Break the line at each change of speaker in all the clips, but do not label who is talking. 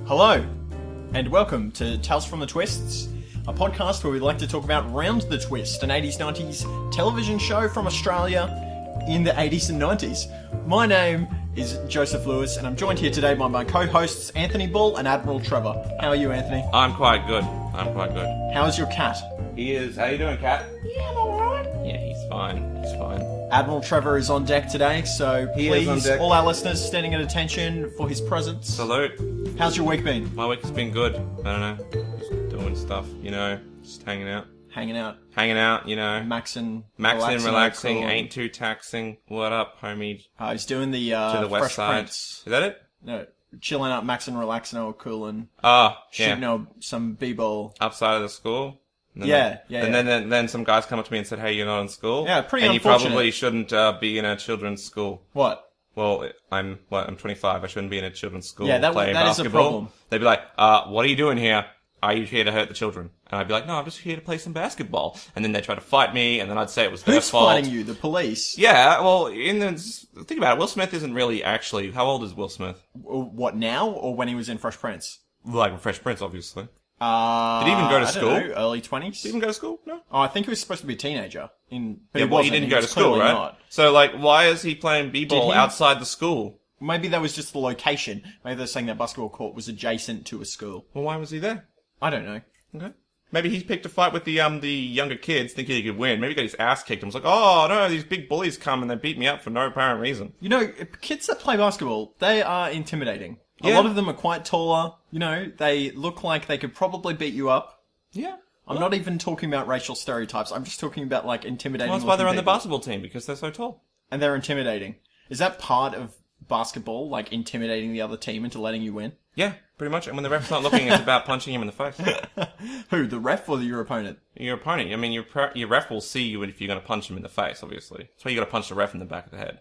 Hello, and welcome to Tales from the Twists, a podcast where we like to talk about Round the Twist, an 80s, 90s television show from Australia in the 80s and 90s. My name is Joseph Lewis, and I'm joined here today by my co-hosts Anthony Bull and Admiral Trevor. How are you, Anthony?
I'm quite good.
How's your cat?
He is. How you doing, cat?
Yeah, I'm alright.
Yeah, he's fine.
Admiral Trevor is on deck today, so
He is on
please,
deck.
all our listeners standing at attention for his presence.
Salute.
How's your week been?
My week has been good. I don't know. Just doing stuff, just hanging out.
Hanging out,
Maxing,
relaxing,
relaxing,
cool.
ain't too taxing. What up, homie?
He's doing the,
To the
Fresh
west side.
Prince.
Is that it?
No, chilling out, maxing, relaxing, or cooling.
Yeah.
Shooting out some b-ball.
Upside of the school. And
Yeah.
then some guys come up to me and said, "Hey, you're not in school.
Yeah, pretty
and
unfortunate.
you probably shouldn't be in a children's school."
What?
Well, I'm 25. I shouldn't be in a children's school
Yeah, that
playing
is a
basketball.
problem.
They'd be like, "What are you doing here? Are you here to hurt the children?" And I'd be like, "No, I'm just here to play some basketball." And then they'd try to fight me, and then I'd say it was their
Who's
fault.
fighting you? The police?
Yeah, well, think about it. Will Smith isn't really actually. How old is Will Smith?
What, now? Or when he was in Fresh Prince?
Like Fresh Prince, obviously.
Did
he even go to school?
I don't know, early 20s?
Did he even go to school? No.
Oh, I think he was supposed to be a teenager. But
Yeah, well, he
wasn't.
didn't go to
was
school,
clearly
right?
Not.
So, why is he playing b-ball
Did he?
outside the school?
Maybe that was just the location. Maybe they're saying that basketball court was adjacent to a school.
Well, why was he there?
I don't know.
Okay. Maybe he picked a fight with the younger kids, thinking he could win. Maybe he got his ass kicked and was like, "Oh no, these big bullies come and they beat me up for no apparent reason."
Kids that play basketball, they are intimidating. A
Yeah.
lot of them are quite taller. They look like they could probably beat you up.
Yeah.
I'm not even talking about racial stereotypes. I'm just talking about, intimidating.
Well, that's why they're on the
people.
basketball team, because they're so tall.
And they're intimidating. Is that part of basketball, intimidating the other team into letting you win?
Yeah, pretty much. And when the ref's not looking, it's about punching him in the face.
Who, the ref or your opponent?
Your opponent. I mean, your ref will see you if you're going to punch him in the face, obviously. That's why you got to punch the ref in the back of the head.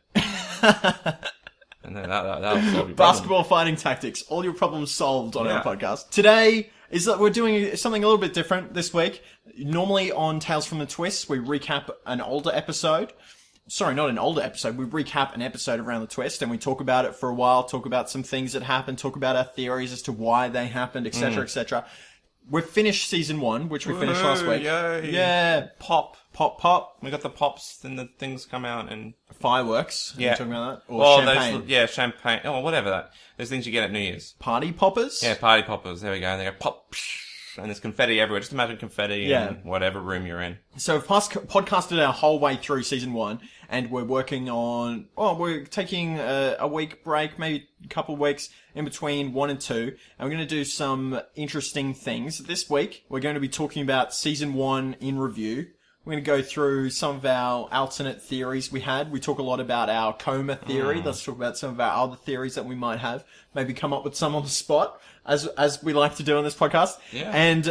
And then that'll solve your problem.
Basketball fighting tactics. All your problems solved on our podcast. Today is that we're doing something a little bit different this week. Normally on Tales from the Twists, we recap an older episode. Sorry, not an older episode. We recap an episode around the twist and we talk about it for a while, talk about some things that happened, talk about our theories as to why they happened, etc., etc. We've finished season 1, which we finished last week.
Yay.
Yeah. Pop.
We got the pops, then the things come out and...
Fireworks. Are you talking about that? Or
Well,
champagne.
champagne. Oh, whatever that. There's things you get at New Year's.
Party poppers?
Yeah, party poppers. There we go. And they go pop, and there's confetti everywhere. Just imagine confetti in whatever room you're in.
So we've podcasted our whole way through season 1, and we're working on... we're taking a week break, maybe a couple of weeks in between 1 and 2, and we're going to do some interesting things. This week, we're going to be talking about season 1 in review. We're going to go through some of our alternate theories we had. We talk a lot about our coma theory. Let's talk about some of our other theories that we might have. Maybe come up with some on the spot, as we like to do on this podcast.
Yeah.
And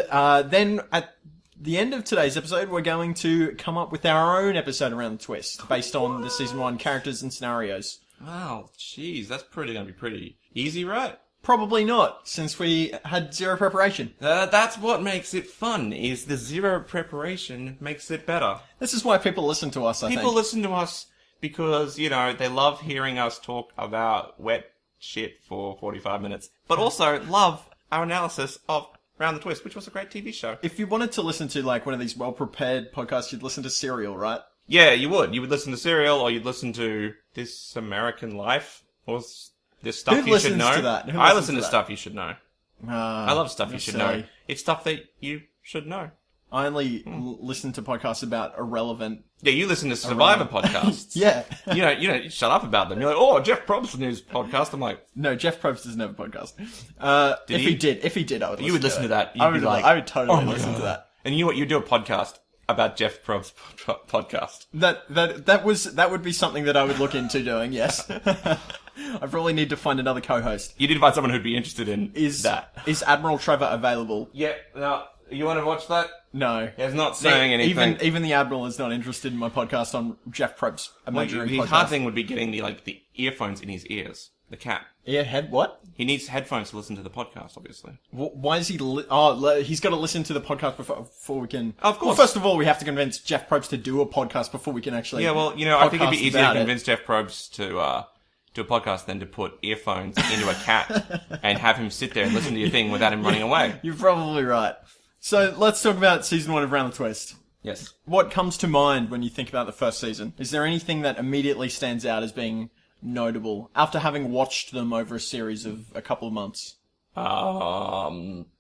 then at the end of today's episode, we're going to come up with our own episode around the twist, based on the season 1 characters and scenarios.
Wow, jeez, that's going to be pretty easy, right?
Probably not, since we had zero preparation.
That's what makes it fun, is the zero preparation makes it better.
This is why people listen to us, I think.
People listen to us because, they love hearing us talk about wet shit for 45 minutes, but also love our analysis of Round the Twist, which was a great TV show.
If you wanted to listen to, one of these well-prepared podcasts, you'd listen to Serial, right?
Yeah, you would. You would listen to Serial, or you'd listen to This American Life, or This Stuff You Should Know.
To that?
I listen to Stuff You Should Know. I love Stuff You Should
silly.
Know. It's stuff that you should know.
I only listen to podcasts about irrelevant...
Yeah, you listen to Survivor podcasts.
Yeah.
You shut up about them. You're like, oh, Jeff Probst's news podcast. I'm like...
No, Jeff Probst doesn't have a podcast. If he did, I would listen to it.
You would listen to that. You'd
I would,
be like...
I would totally
oh my
listen
God.
to that.
And you know what? You do a podcast about Jeff Probst's podcast.
That would be something that I would look into doing, yes. I probably need to find another co-host.
You need to find someone who'd be interested in that.
Is Admiral Trevor available?
Yeah, no. You want to watch that?
No.
He's not saying anything.
Even the Admiral is not interested in my podcast on Jeff Probst.
The hard thing would be getting the earphones in his ears. The cat.
Earhead? What?
He needs headphones to listen to the podcast, obviously.
Why is he... he's got to listen to the podcast before we can...
Of course.
Well, first of all, we have to convince Jeff Probst to do a podcast before we can actually...
Yeah, well, I think it'd be easier to convince Jeff Probst to, do a podcast than to put earphones into a cat and have him sit there and listen to your thing without him running away.
You're probably right. So let's talk about season 1 of Round the Twist.
Yes.
What comes to mind when you think about the first season? Is there anything that immediately stands out as being notable after having watched them over a series of a couple of months?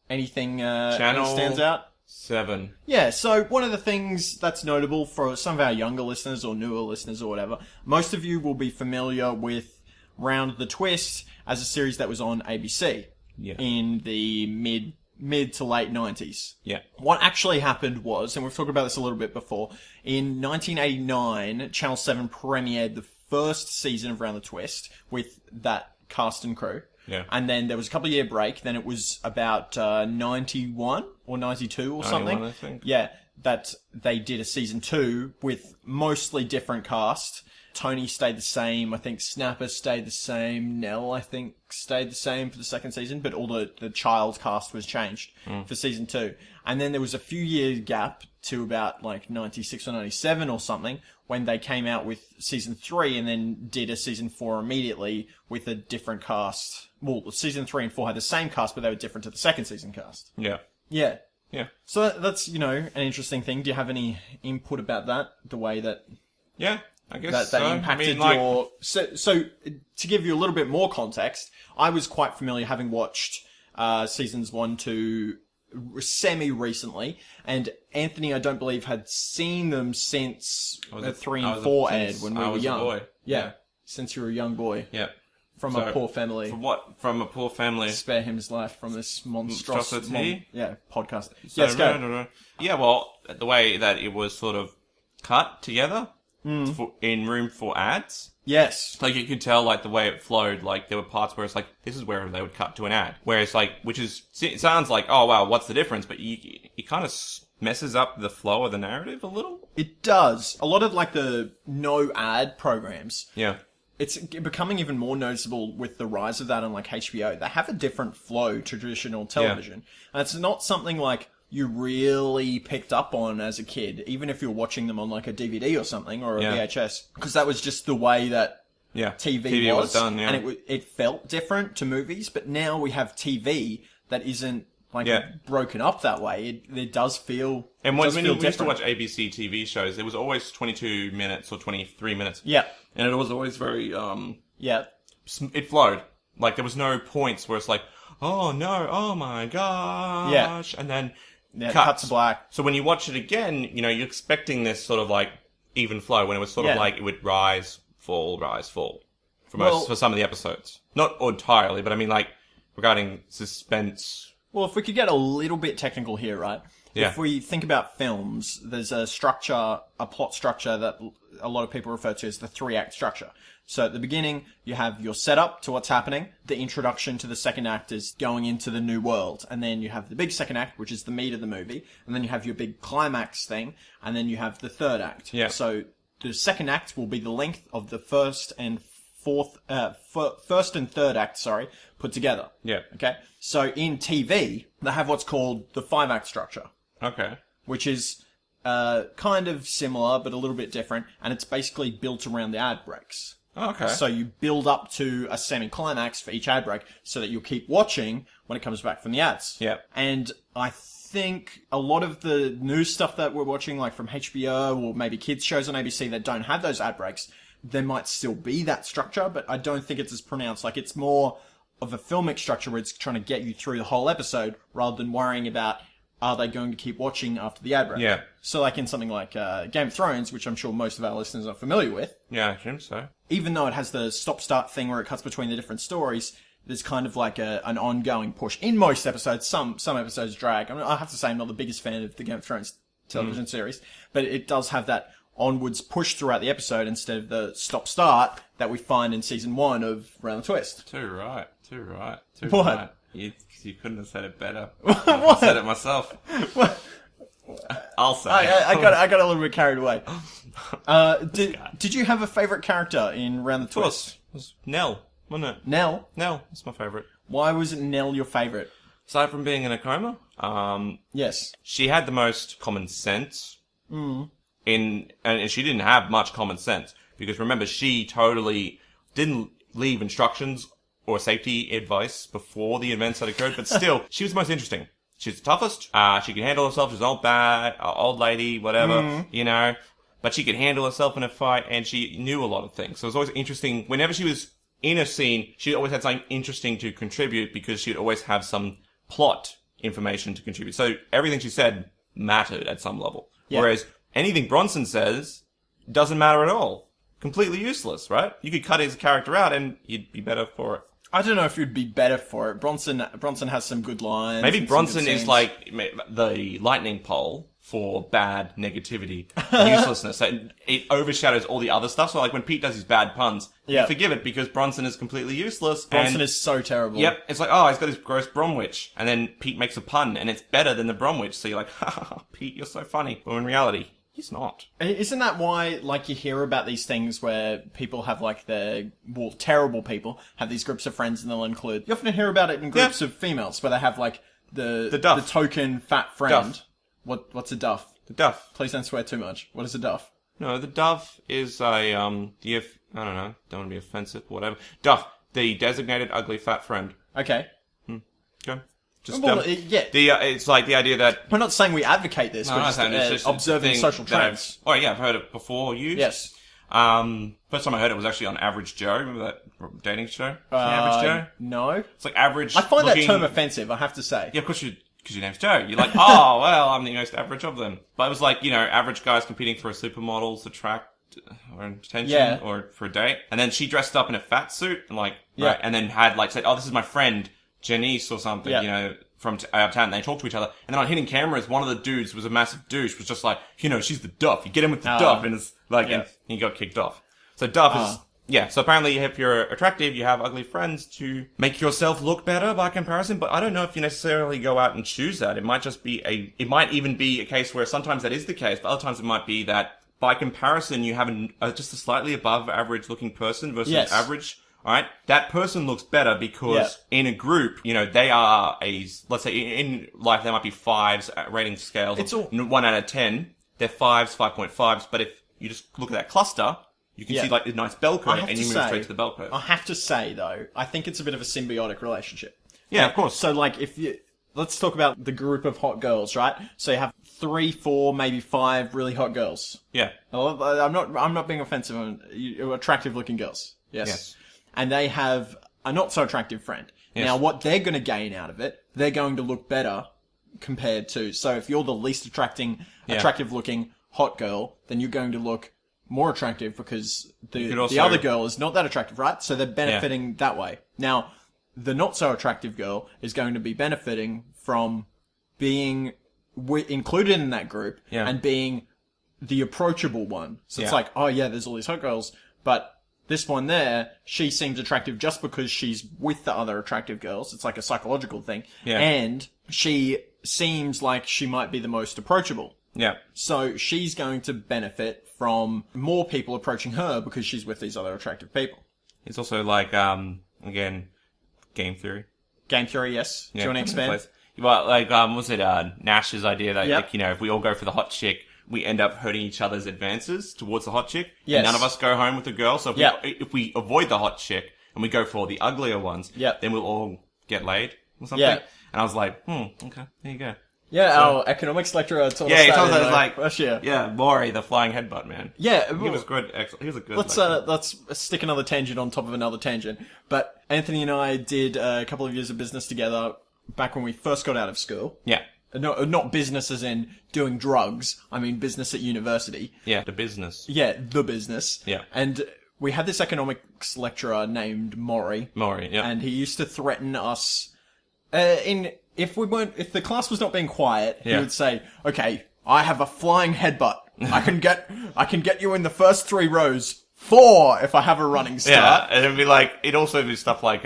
Anything
Channel
stands out?
7.
Yeah, so one of the things that's notable for some of our younger listeners or newer listeners or whatever, most of you will be familiar with Round the Twist as a series that was on ABC in the mid to late 90s.
Yeah.
What actually happened was, and we've talked about this a little bit before, in 1989, Channel 7 premiered the first season of Round the Twist with that cast and crew.
Yeah.
And then there was a couple of year break. Then it was about 91 or 92 or something.
91, I think.
Yeah, that they did a season 2 with mostly different cast. Tony stayed the same. I think Snapper stayed the same. Nell, I think, stayed the same for the second season. But all the child cast was changed for season 2. And then there was a few year gap to about like 96 or 97 or something when they came out with season 3 and then did a season 4 immediately with a different cast. Well, season 3 and 4 had the same cast, but they were different to the second season cast.
Yeah.
Yeah.
Yeah.
So that's, an interesting thing. Do you have any input about that? The way that
Yeah, I guess
that
so.
impacted
I mean,
your... So, to give you a little bit more context, I was quite familiar having watched seasons 1 to semi-recently, and Anthony, I don't believe, had seen them since 3 and 4 aired when we were young.
A boy.
Yeah, since you were a young boy.
Yeah.
From a poor family.
From a poor family.
Spare him his life from this
Monstrosity?
podcast.
So,
Yes, go.
No. Yeah, well, the way that it was sort of cut together in room for ads.
Yes.
Like, you could tell, like, the way it flowed, like, there were parts where it's like, this is where they would cut to an ad. Whereas, like, it sounds like, oh, wow, what's the difference? But it kind of messes up the flow of the narrative a little.
It does. A lot of, like, the no ad programs.
Yeah.
It's becoming even more noticeable with the rise of that on, like, HBO. They have a different flow to traditional television. And it's not something, like, you really picked up on as a kid, even if you're watching them on, like, a DVD or something, or a VHS. Because that was just the way that TV was
done, yeah.
And it felt different to movies. But now we have TV that isn't, like, broken up that way. It does feel
And when you used to
different.
watch ABC TV shows, it was always 22 minutes or 23 minutes.
Yeah.
And it was always very,
Yeah.
it flowed. Like, there was no points where it's like, oh no, oh my gosh. And then
cut to black.
So when you watch it again, you're expecting this sort of like even flow when it was sort of like it would rise, fall for some of the episodes. Not entirely, but I mean, like, regarding suspense.
Well, if we could get a little bit technical here, right?
Yeah.
If we think about films, there's a plot structure that a lot of people refer to as the 3-act structure. So at the beginning, you have your setup to what's happening. The introduction to the second act is going into the new world. And then you have the big second act, which is the meat of the movie. And then you have your big climax thing. And then you have the third act.
Yeah.
So the second act will be the length of the first and third act, put together.
Yeah.
Okay. So in TV, they have what's called the 5-act structure.
Okay.
Which is kind of similar, but a little bit different, and it's basically built around the ad breaks.
Okay.
So you build up to a semi-climax for each ad break, so that you'll keep watching when it comes back from the ads.
Yeah.
And I think a lot of the new stuff that we're watching, like from HBO or maybe kids shows on ABC that don't have those ad breaks, there might still be that structure, but I don't think it's as pronounced. Like, it's more of a filmic structure where it's trying to get you through the whole episode rather than worrying about, are they going to keep watching after the ad break?
Yeah.
So like in something like Game of Thrones, which I'm sure most of our listeners are familiar with.
Yeah, I assume so.
Even though it has the stop-start thing where it cuts between the different stories, there's kind of like an ongoing push. In most episodes, some episodes drag. I mean, I have to say I'm not the biggest fan of the Game of Thrones television series, but it does have that onwards push throughout the episode instead of the stop-start that we find in season 1 of Round the Twist.
Too right.
What?
Right. You couldn't have said it better. I said it myself.
What?
I'll say.
I got a little bit carried away. Did you have a favourite character in Round the Twist?
It was Nell, wasn't it?
Nell?
Nell, that's my favourite.
Why was Nell your favourite?
Aside from being in a coma,
Yes.
she had the most common sense. And she didn't have much common sense because remember, she totally didn't leave instructions or safety advice before the events had occurred, but still, she was the most interesting. She's the toughest. She could handle herself. She's an old lady, whatever, you know. But she could handle herself in a fight, and she knew a lot of things. So it was always interesting. Whenever she was in a scene, she always had something interesting to contribute because she would always have some plot information to contribute. So everything she said mattered at some level. Yeah. Whereas anything Bronson says doesn't matter at all. Completely useless, right? You could cut his character out and you'd be better for it.
I don't know if you'd be better for it. Bronson has some good lines.
Maybe Bronson is like the lightning pole for bad negativity, uselessness. It overshadows all the other stuff. So like when Pete does his bad puns, you forgive it because Bronson is completely useless.
Bronson is so terrible.
Yep. It's like, oh, he's got this gross Bromwich. And then Pete makes a pun and it's better than the Bromwich. So you're like, ha, Pete, you're so funny. But in reality, he's not.
Isn't that why, like, you hear about these things where people have, like, terrible people have these groups of friends and they'll include... You often hear about it in groups of females where they have, like, the token fat friend.
Duff.
What's a duff?
The duff.
Please don't swear too much. What is a duff?
No, the duff is I don't know, don't want to be offensive, whatever. Duff, the designated ugly fat friend.
Okay.
Okay. Just, it's like the idea that...
We're not saying we advocate this, we're just observing social trends.
I've heard it before used.
Yes.
First time I heard it was actually on Average Joe. Remember that dating show? Average Joe?
No.
It's like average...
I find that term offensive, I have to say.
Yeah, because your name's Joe. You're like, oh, well, I'm the most average of them. But it was like, average guys competing for a supermodel's or attention or for a date. And then she dressed up in a fat suit and right, and then had said, oh, this is my friend Janice or something, from out of town. And they talked to each other. And then on hidden cameras, one of the dudes was a massive douche, was just like, she's the duff. You get him with the duff. And it's like, and he got kicked off. So duff is... Yeah, so apparently if you're attractive, you have ugly friends to make yourself look better by comparison, but I don't know if you necessarily go out and choose that. It might even be a case where sometimes that is the case, but other times it might be that by comparison you have just a slightly above average looking person versus average. Alright? That person looks better because in a group, they are let's say in life there might be 5s rating scales. It's all 1 out of 10. They're 5s, 5.5s, but if you just look at that cluster, you can see a nice bell curve and you move straight to the bell curve.
I have to say though, I think it's a bit of a symbiotic relationship.
Yeah, of course.
So let's talk about the group of hot girls, right? So you have 3, 4, maybe 5 really hot girls.
Yeah.
I'm not being offensive on attractive looking girls. Yes. And they have a not so attractive friend. Yes. Now what they're going to gain out of it, they're going to look better compared to, so if you're the least attractive looking hot girl, then you're going to look more attractive because the other girl is not that attractive, right? So they're benefiting that way. Now, the not so attractive girl is going to be benefiting from being included in that group and being the approachable one. So it's like, oh yeah, there's all these hot girls, but this one there, she seems attractive just because she's with the other attractive girls. It's like a psychological thing. Yeah. And she seems like she might be the most approachable.
Yeah.
So she's going to benefit from more people approaching her because she's with these other attractive people.
It's also like, again, game theory.
Game theory, yes. Do you want to expand?
Well, was it Nash's idea that, if we all go for the hot chick, we end up hurting each other's advances towards the hot chick? Yes. And none of us go home with the girl. So if we avoid the hot chick and we go for the uglier ones, then we'll all get laid or something. Yeah. And I was like, okay, there you go.
Yeah, our economics lecturer told us that.
Yeah, he told us like,
last year.
Yeah, Maury, the flying headbutt man.
Yeah.
He was good. Excellent. He was a good
let's stick another tangent on top of another tangent. But Anthony and I did a couple of years of business together back when we first got out of school.
Yeah.
No, not business as in doing drugs. I mean business at university.
Yeah, the business.
Yeah, the business.
Yeah.
And we had this economics lecturer named Maury.
Maury, yeah.
And he used to threaten us if the class was not being quiet, he would say, okay, I have a flying headbutt. I can get you in the first 3 rows. 4 if I have a running start.
Yeah, and it'd be like, it'd also be stuff like,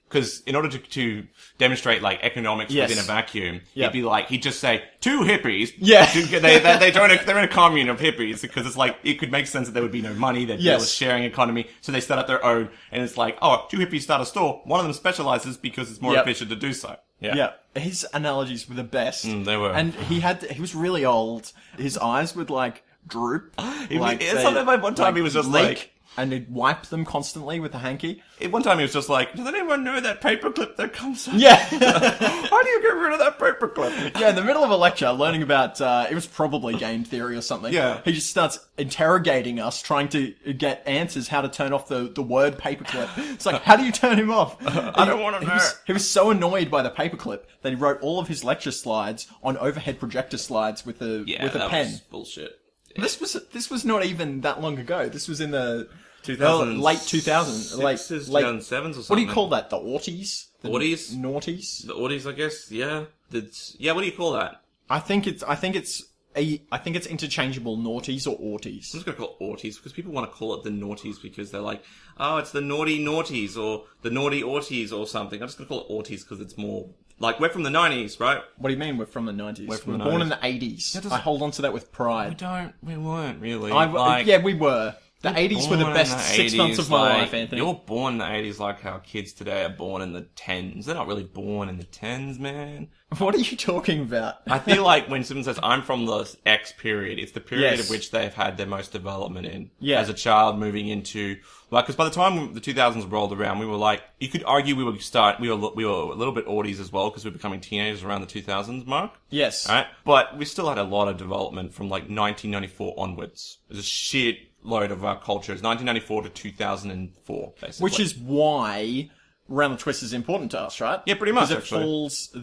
because in order to demonstrate economics within a vacuum, he'd just say 2 hippies.
Yeah.
They're in a commune of hippies because it's like, it could make sense that there would be no money, there'd be a sharing economy. So they start up their own and it's like, 2 hippies start a store. One of them specializes because it's more efficient to do so.
Yeah. His analogies were the best.
They were.
And he was really old. His eyes would droop.
One time he was just
and he'd wipe them constantly with a hanky.
At one time he was just like, does anyone know that paperclip that comes up?
Yeah.
How do you get rid of that paperclip?
Yeah, in the middle of a lecture, learning about, it was probably game theory or something.
Yeah.
He just starts interrogating us, trying to get answers how to turn off the word paperclip. It's like, how do you turn him off?
I don't want to know.
He was so annoyed by the paperclip that he wrote all of his lecture slides on overhead projector slides with a pen.
Was bullshit.
This was not even that long ago. This was in the
2000s,
late 2000s, late
2007s or something.
What do you call that? The aughties? The
Aughties?
Naughties?
The aughties, I guess. Yeah. What do you call that?
I think it's interchangeable, naughties or aughties.
I'm just gonna call it aughties because people want to call it the naughties because they're like, oh, it's the naughty naughties or the naughty aughties or something. I'm just gonna call it aughties because it's more like we're from the 90s, right?
What do you mean we're from the 90s?
We're from the
born
90s.
in the 80s. I hold on to that with pride.
We weren't really.
Yeah, we were. The 80s were the best 6 months of my life, Anthony.
You're born in the 80s like how kids today are born in the 10s. They're not really born in the 10s, man.
What are you talking about?
I feel like when someone says, I'm from the X period, it's the period
Yes.
of which they've had their most development in.
Yeah.
As a child moving into, like, because by the time the 2000s rolled around, we were like, you could argue we were a little bit aughties as well, because we were becoming teenagers around the 2000s mark.
Yes.
Right? But we still had a lot of development from like 1994 onwards. There's a shit load of our culture. It's 1994 to 2004, basically.
Which is why Round the Twist is important to us, right?
Yeah, pretty much,
Because it falls,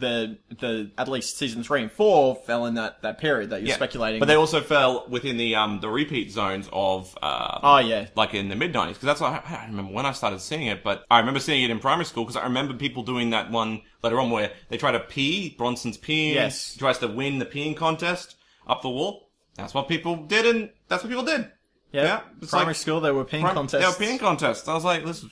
at least season 3 and 4 fell in that period that you're speculating.
But they also fell within the repeat zones of, like in the mid-90s. Because that's what I remember when I started seeing it, but I remember seeing it in primary school because I remember people doing that one later on where they try to pee, Bronson's peeing.
Yes.
He tries to win the peeing contest up the wall. That's what people did, and that's what people did.
Yeah. Primary school, there were peeing contests.
There were peeing contests. I was like, this is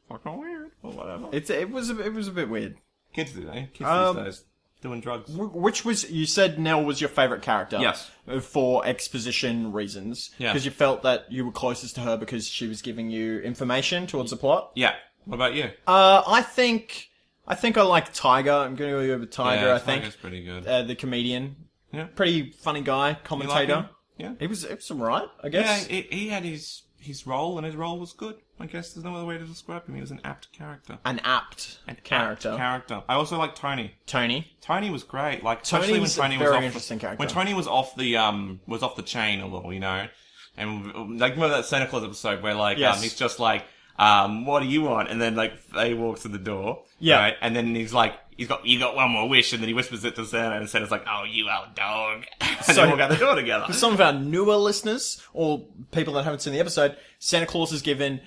fucking weird, or whatever.
It was a bit weird.
Kids do, eh? Kids these days. Doing drugs.
Which was, you said Nell was your favourite character.
Yes.
For exposition reasons.
Yeah.
Because you felt that you were closest to her because she was giving you information towards the plot.
Yeah. What about you?
I think I like Tiger. I'm going to go with Tiger, I think.
Tiger's pretty good.
The comedian.
Yeah.
Pretty funny guy, commentator.
You like him? Yeah.
It was alright, I guess.
Yeah, he had his role, and his role was good. I guess there's no other way to describe him. He was an apt character.
An apt character.
I also like Tony. Tony was great. Like, especially when Tony was
very
off
interesting character.
When Tony was off the chain a little, you know. And like, remember that Santa Claus episode where like
Yes.
he's just like, what do you want? And then like Faye walks to the door.
Yeah.
Right? And then he's like, you got one more wish, and then he whispers it to Santa, and Santa's like, oh, you old dog. And they walk out the door together.
For some of our newer listeners, or people that haven't seen the episode, Santa Claus has given,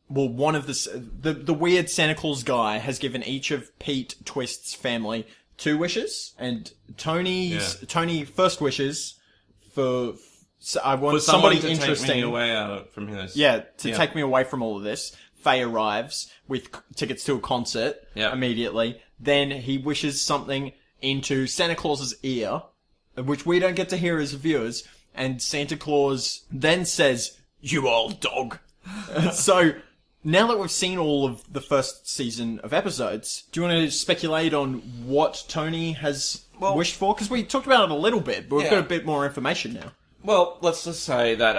well, one of the weird Santa Claus guy has given each of Pete Twist's family 2 wishes, and Tony first wishes for, I want somebody
to
interesting.
take me away from this.
Yeah, take me away from all of this. Faye arrives with tickets to a concert immediately. Then he wishes something into Santa Claus's ear, which we don't get to hear as viewers. And Santa Claus then says, "You old dog." So now that we've seen all of the first season of episodes, do you want to speculate on what Tony has wished for? Because we talked about it a little bit, but we've got a bit more information now.
Well, let's just say that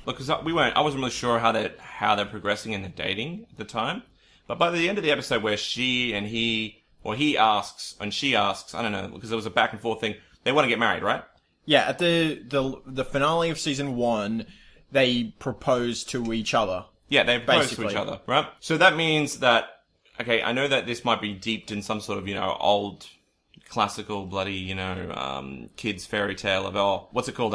because I wasn't really sure how they're progressing in the dating at the time, but by the end of the episode where he asks and she asks, I don't know, because there was a back and forth thing. They want to get married, right?
Yeah, at the finale of season 1, they propose to each other.
Yeah, they propose to each other, right? So that means that, okay, I know that this might be deeped in some sort of, old classical bloody, kids fairy tale of, what's it called?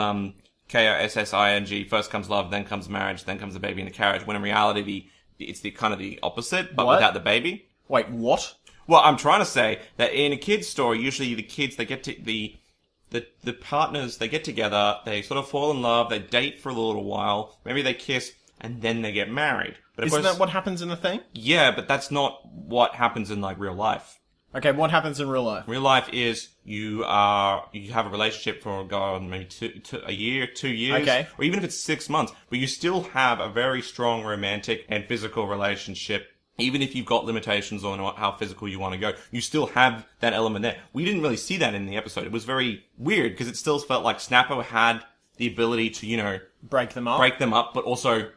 K-O-S-S-I-N-G, first comes love, then comes marriage, then comes the baby in the carriage, when in reality it's the kind of the opposite, but without the baby.
Wait, what?
Well, I'm trying to say that in a kid's story, usually the kids, they get to, the partners, they get together, they sort of fall in love, they date for a little while, maybe they kiss, and then they get married. But
Isn't that what happens in the thing?
Yeah, but that's not what happens in, like, real life.
Okay, what happens in real life?
Real life is you have a relationship for, maybe a year, 2 years.
Okay.
Or even if it's 6 months, but you still have a very strong romantic and physical relationship. Even if you've got limitations on how physical you want to go, you still have that element there. We didn't really see that in the episode. It was very weird because it still felt like Snapper had the ability to,
break them up,
but also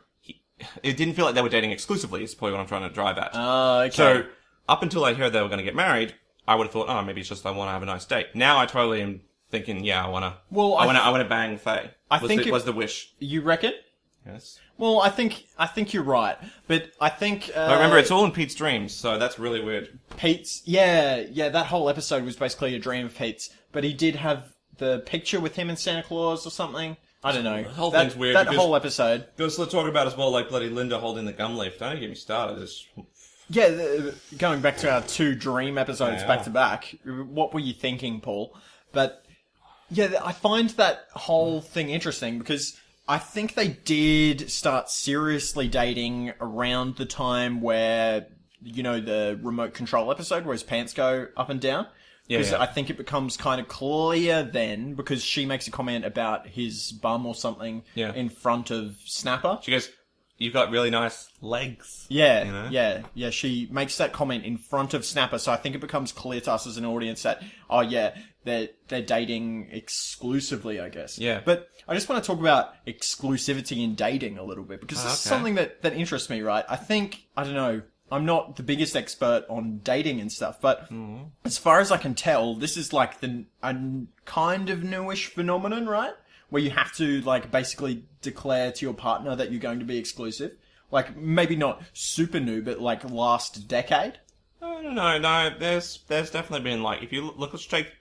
it didn't feel like they were dating exclusively. Is probably what I'm trying to drive at.
Okay.
So up until I heard they were going to get married, I would have thought, oh, maybe it's just I want to have a nice date. Now I totally am thinking, yeah, I want to bang Faye. Was the wish.
You reckon?
Yes.
Well, I think you're right, but I think.
But remember, it's all in Pete's dreams, so that's really weird.
Pete's, yeah, that whole episode was basically a dream of Pete's, but he did have the picture with him and Santa Claus or something. I don't know.
The whole thing's weird.
That whole episode.
Because let's talk about as well, like bloody Linda holding the gum leaf. Don't get me started.
Yeah, going back to our 2 dream episodes back to back, what were you thinking, Paul? But yeah, I find that whole thing interesting because I think they did start seriously dating around the time where, you know, the remote control episode where his pants go up and down. Because I think it becomes kind of clear then, because she makes a comment about his bum or something in front of Snapper.
She goes, "You've got really nice legs."
Yeah,
you know?
yeah. She makes that comment in front of Snapper, so I think it becomes clear to us as an audience that, oh yeah, they're dating exclusively, I guess.
Yeah.
But I just want to talk about exclusivity in dating a little bit, because it's something that interests me, right? I don't know, I'm not the biggest expert on dating and stuff, but as far as I can tell, this is like a kind of newish phenomenon, right? Where you have to, like, basically declare to your partner that you're going to be exclusive. Like, maybe not super new, but, like, last decade.
No. There's definitely been, like, if you look, let's take.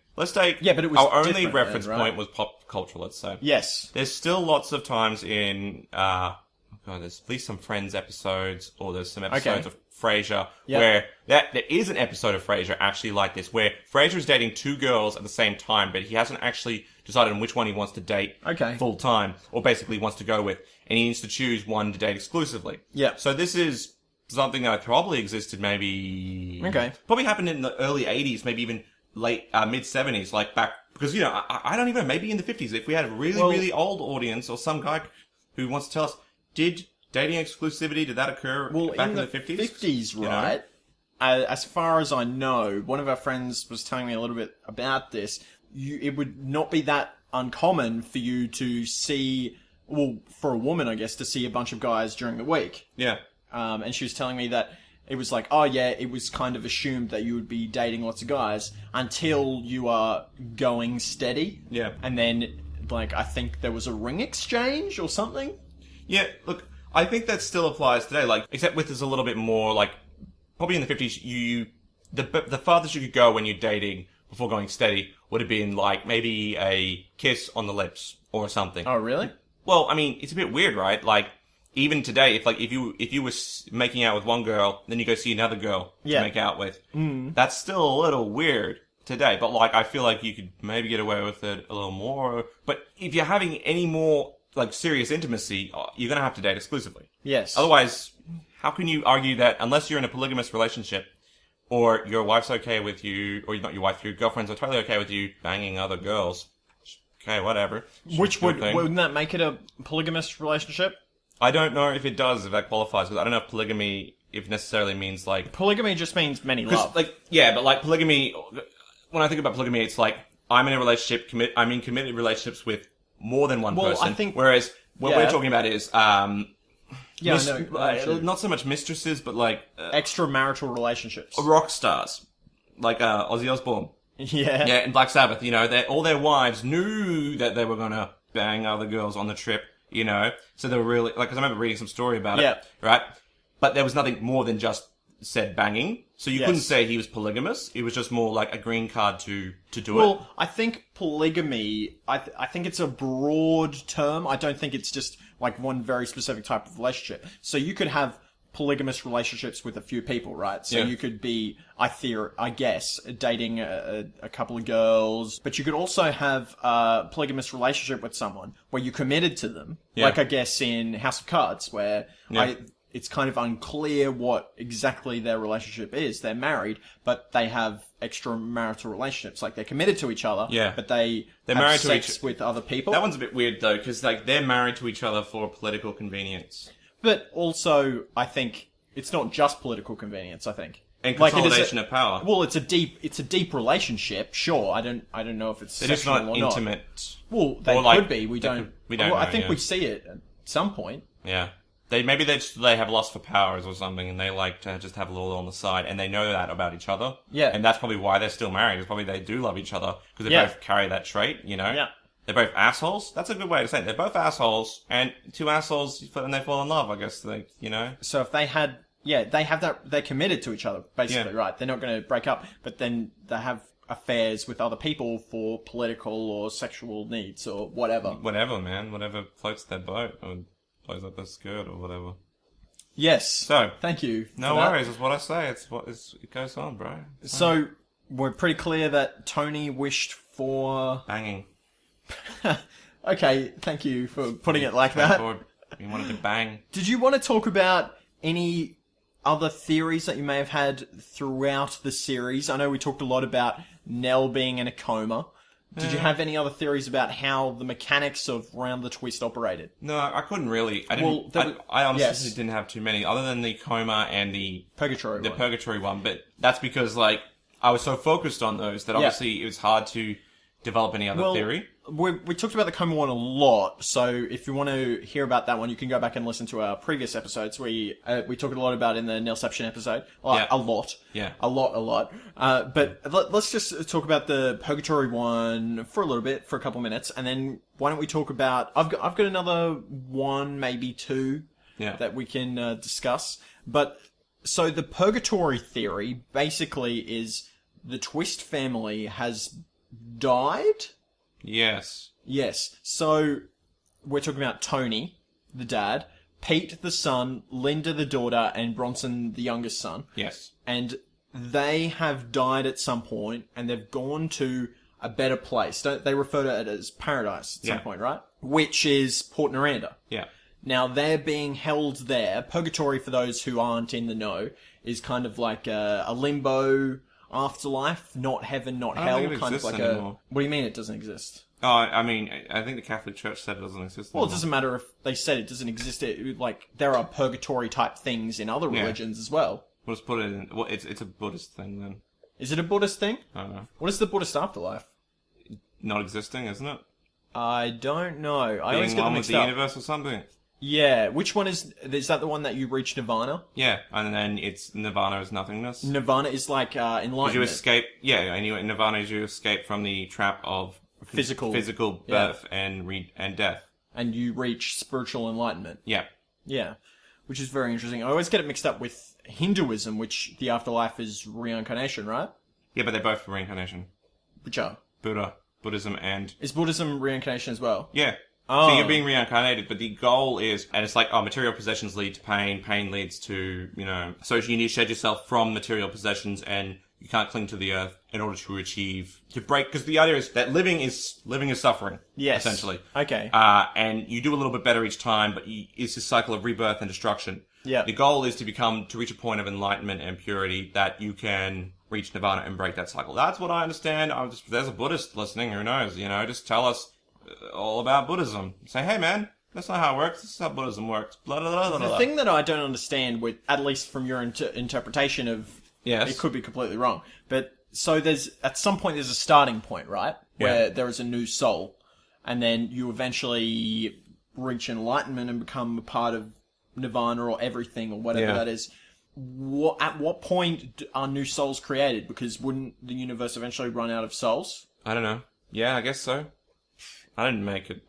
Yeah, but it was
our only
different
reference
then, right?
point was pop culture. Let's say.
Yes.
There's still lots of times in there's at least some Friends episodes, or there's some episodes of Frasier where there is an episode of Frasier actually like this, where Frasier is dating 2 girls at the same time, but he hasn't actually decided on which one he wants to date full time, or basically wants to go with, and he needs to choose one to date exclusively.
Yeah.
So this is something that probably existed probably happened in the early 80s, maybe even late mid 70s, like back, because you know I don't even know, maybe in the 50s, if we had a really old audience or some guy who wants to tell us, did dating exclusivity, did that occur back in the 50s?
50s, right? As far as I know, one of our friends was telling me a little bit about this. It would not be that uncommon for you to see, well, for a woman, I guess, to see a bunch of guys during the week.
Yeah.
And she was telling me that it was like, oh yeah, it was kind of assumed that you would be dating lots of guys until you are going steady.
Yeah.
And then, like, I think there was a ring exchange or something.
Yeah, look, I think that still applies today, like, except with there's a little bit more, like, probably in the 50s, the farthest you could go when you're dating before going steady would have been, like, maybe a kiss on the lips or something.
Oh, really?
Well, I mean, it's a bit weird, right? Like, even today, if you were making out with one girl, then you go see another girl to make out with, that's still a little weird today. But, like, I feel like you could maybe get away with it a little more. But if you're having any more, like, serious intimacy, you're going to have to date exclusively.
Yes.
Otherwise, how can you argue that unless you're in a polygamous relationship, or your wife's okay with you, or not your wife, your girlfriends are totally okay with you banging other girls, okay, whatever.
Wouldn't that make it a polygamous relationship?
I don't know if it does, if that qualifies, because I don't know if polygamy, if necessarily means, like...
Polygamy just means many love.
Like, yeah, but, like, polygamy, when I think about polygamy, it's like, I'm in a relationship, I'm in committed relationships with more than one person. I think, whereas what we're talking about is
I know.
not so much mistresses, but like
extramarital relationships.
Rock stars, like Ozzy Osbourne.
Yeah,
and Black Sabbath. You know, all their wives knew that they were gonna bang other girls on the trip. You know, so they were really like. Because I remember reading some story about it. Right, but there was nothing more than just said banging. So you couldn't say he was polygamous. It was just more like a green card to do it.
Well, I think polygamy, I think it's a broad term. I don't think it's just like one very specific type of relationship. So you could have polygamous relationships with a few people, right? So you could be, I guess, dating a couple of girls, but you could also have a polygamous relationship with someone where you committed to them. Yeah. Like, I guess, in House of Cards, where it's kind of unclear what exactly their relationship is. They're married, but they have extramarital relationships. Like, they're committed to each other, but they're married to sex with other people.
That one's a bit weird, though, because, like, they're married to each other for political convenience.
But also, I think it's not just political convenience, I think.
And consolidation of power.
Well, it's a deep relationship, sure. I don't know if it's sexual or not.
It's not intimate.
Well, they could be. We don't know. I think we see it at some point.
Yeah. maybe they have lust for powers or something, and they like to just have a little on the side, and they know that about each other.
Yeah.
And that's probably why they're still married. It's probably they do love each other because they both carry that trait, you know?
Yeah.
They're both assholes. That's a good way to say it. They're both assholes, and two assholes, and they fall in love, I guess, you know?
So if they had, they have that, they're committed to each other, basically, right? They're not going to break up, but then they have affairs with other people for political or sexual needs or whatever.
Whatever, man. Whatever floats their boat or blows up their skirt or whatever.
Yes.
So,
thank you.
No worries, is what I say. It goes on, bro.
So, we're pretty clear that Tony wished for...
Banging.
Okay, thank you for putting it like that.
You wanted to bang.
Did you want to talk about any other theories that you may have had throughout the series? I know we talked a lot about Nell being in a coma. Did you have any other theories about how the mechanics of Round the Twist operated?
No, I couldn't really. I honestly didn't have too many, other than the coma and the Purgatory one. But that's because, like, I was so focused on those that obviously it was hard to develop any other theory.
We talked about the coma one a lot, so if you want to hear about that one, you can go back and listen to our previous episodes. We talked a lot about it in the Nellception episode. A lot. Yeah. A lot. But let's just talk about the Purgatory one for a little bit, for a couple minutes, and then why don't we talk about... I've got another one, maybe two, that we can discuss. But, so the Purgatory theory basically is the Twist family has died?
Yes.
So, we're talking about Tony, the dad, Pete, the son, Linda, the daughter, and Bronson, the youngest son.
Yes.
And they have died at some point, and they've gone to a better place. They refer to it as paradise at some point, right? Which is Port Noranda.
Yeah.
Now, they're being held there. Purgatory, for those who aren't in the know, is kind of like a limbo... afterlife, not heaven, not hell, kind of like anymore. What do you mean it doesn't exist?
Oh, I mean, I think the Catholic Church said it doesn't exist anymore.
Well, it doesn't matter if they said it doesn't exist. There are purgatory type things in other religions as well.
We'll just put it in. Well, it's a Buddhist thing then.
Is it a Buddhist thing?
I don't know.
What is the Buddhist afterlife?
Not existing, isn't it?
I don't know. I
always
get them mixed up.
Being one with the universe or something.
Yeah, which one is that the one that you reach Nirvana?
Yeah, and then it's Nirvana is nothingness.
Nirvana is like enlightenment.
You escape, and Nirvana is you escape from the trap of physical birth and death.
And you reach spiritual enlightenment.
Yeah.
Yeah, which is very interesting. I always get it mixed up with Hinduism, which the afterlife is reincarnation, right?
Yeah, but they're both reincarnation.
Which are?
Buddhism and...
Is Buddhism reincarnation as well?
Yeah. Oh. So you're being reincarnated, but the goal is, and it's like, material possessions lead to pain, pain leads to, so you need to shed yourself from material possessions and you can't cling to the earth in order to break, because the idea is that living is suffering.
Yes.
Essentially.
Okay.
And you do a little bit better each time, but it's this cycle of rebirth and destruction.
Yeah.
The goal is to reach a point of enlightenment and purity that you can reach nirvana and break that cycle. That's what I understand. There's a Buddhist listening, who knows, just tell us all about Buddhism. Say, hey man, that's not how it works. This is how Buddhism works. Blah, blah, blah, blah, blah.
The thing that I don't understand, with at least from your interpretation of, it could be completely wrong, but so at some point there's a starting point, right, where there is a new soul, and then you eventually reach enlightenment and become a part of nirvana or everything or whatever that is. At what point are new souls created? Because wouldn't the universe eventually run out of souls?
I don't know. Yeah, I guess so. I didn't make it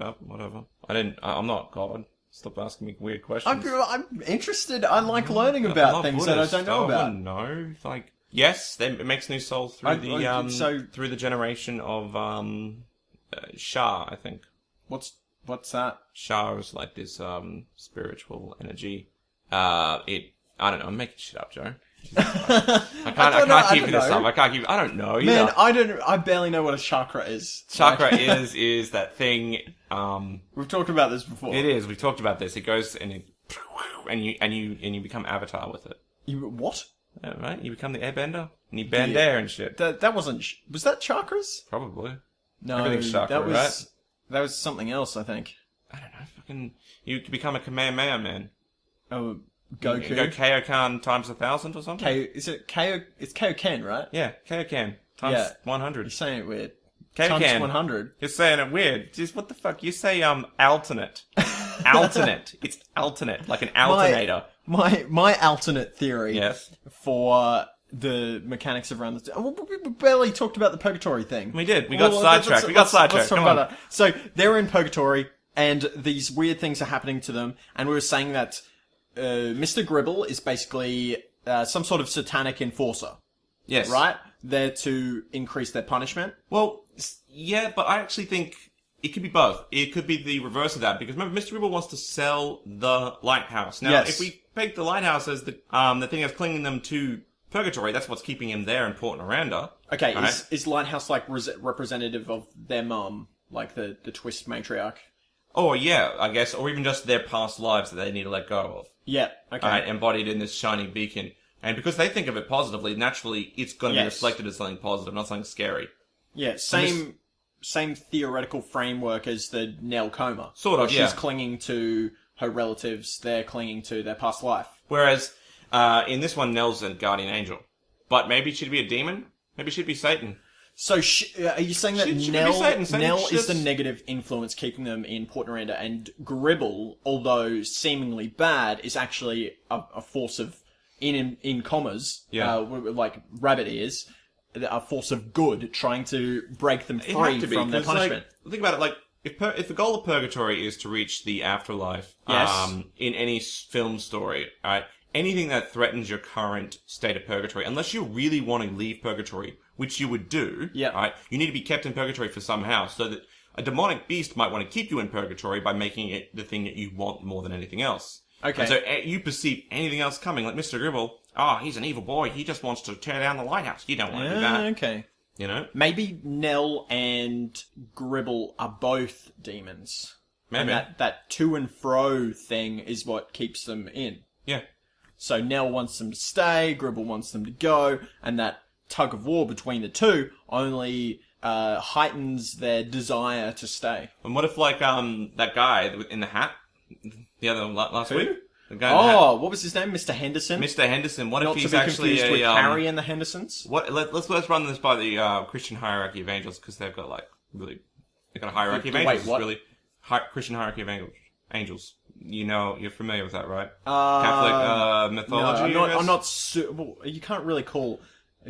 up. Whatever. I'm not God. Stop asking me weird questions.
I'm interested. I like learning about things that I don't know about.
I don't know. Like, yes, it makes new souls through through the generation of Shah, I think.
What's that?
Shah is like this spiritual energy. I don't know. I'm making shit up, Joe. I can't keep this up. I don't know.
Man, I barely know what a chakra is.
Chakra is that thing.
We've talked about this before.
It is. We've talked about this. It goes and you become Avatar with it.
What?
Yeah, right? You become the airbender and you bend air and shit.
That wasn't. Was that chakras?
Probably.
No,
everything's chakra, right?
That was something else, I think.
I don't know. Fucking, you become a Kamehameha man.
Oh. Goku.
You go Kaioken times 1,000 or something?
It's Kaioken, right?
Yeah, Kaioken times 100.
You're saying it weird.
Kaioken.
Times 100.
You're saying it weird. Just what the fuck? You say alternate. alternate. It's alternate, like an alternator.
My alternate theory
Yes.
for the mechanics of around the... We barely talked about the purgatory thing.
We did. We got sidetracked. Let's
talk
Come
about
on.
that. So they're in purgatory, and these weird things are happening to them, and we were saying that Mr. Gribble is basically some sort of satanic enforcer.
Yes.
Right? There to increase their punishment.
Well, yeah, but I actually think it could be both. It could be the reverse of that, because remember, Mr. Gribble wants to sell the lighthouse. Now,
Yes.
if we take the lighthouse as the thing that's clinging them to purgatory, that's what's keeping him there in Port Noranda.
Okay,
right?
is Lighthouse like representative of their mum, like the twist matriarch?
Oh, yeah, I guess, or even just their past lives that they need to let go of.
Yeah, okay.
Embodied in this shining beacon. And because they think of it positively, naturally, it's going to be
Yes.
reflected as something positive, not something scary.
Yeah, same theoretical framework as the Nell coma.
Sort of, yeah.
She's clinging to her relatives, they're clinging to their past life.
Whereas, in this one, Nell's a guardian angel. But maybe she'd be a demon? Maybe she'd be Satan.
So, are you saying that
Should
Nell,
be Satan. Satan
Nell is
just-
the negative influence keeping them in Port Noranda, and Gribble, although seemingly bad, is actually a force of, in commas,
Yeah.
like rabbit ears, a force of good, trying to break them
It
free
had to be,
from their
'cause,
punishment.
Like, think about it, like, if the goal of purgatory is to reach the afterlife,
Yes.
in any film story, right, anything that threatens your current state of purgatory, unless you really want to leave purgatory, which you would do,
Yeah.
right, you need to be kept in purgatory for somehow, so that a demonic beast might want to keep you in purgatory by making it the thing that you want more than anything else.
Okay.
And so you perceive anything else coming, like Mr. Gribble, he's an evil boy, he just wants to tear down the lighthouse, you don't want to do that,
Okay.
you know?
Maybe Nell and Gribble are both demons.
Maybe.
And that to and fro thing is what keeps them in.
Yeah.
So Nell wants them to stay, Gribble wants them to go, and that tug of war between the two only heightens their desire to stay.
And what if, like, that guy in the hat, the other last
Who?
week? The guy in the hat.
Oh, what was his name? Mr. Henderson?
Mr. Henderson. What
Not
if
to
he's
be
actually
confused with
a
Harry and the Hendersons?
let's run this by the Christian hierarchy of angels, because they've got they've got a hierarchy of
Wait,
angels.
what?
Really, Christian hierarchy of angels. You know, you're familiar with that, right? Catholic mythology.
No,
I guess?
I'm not. Well, you can't really call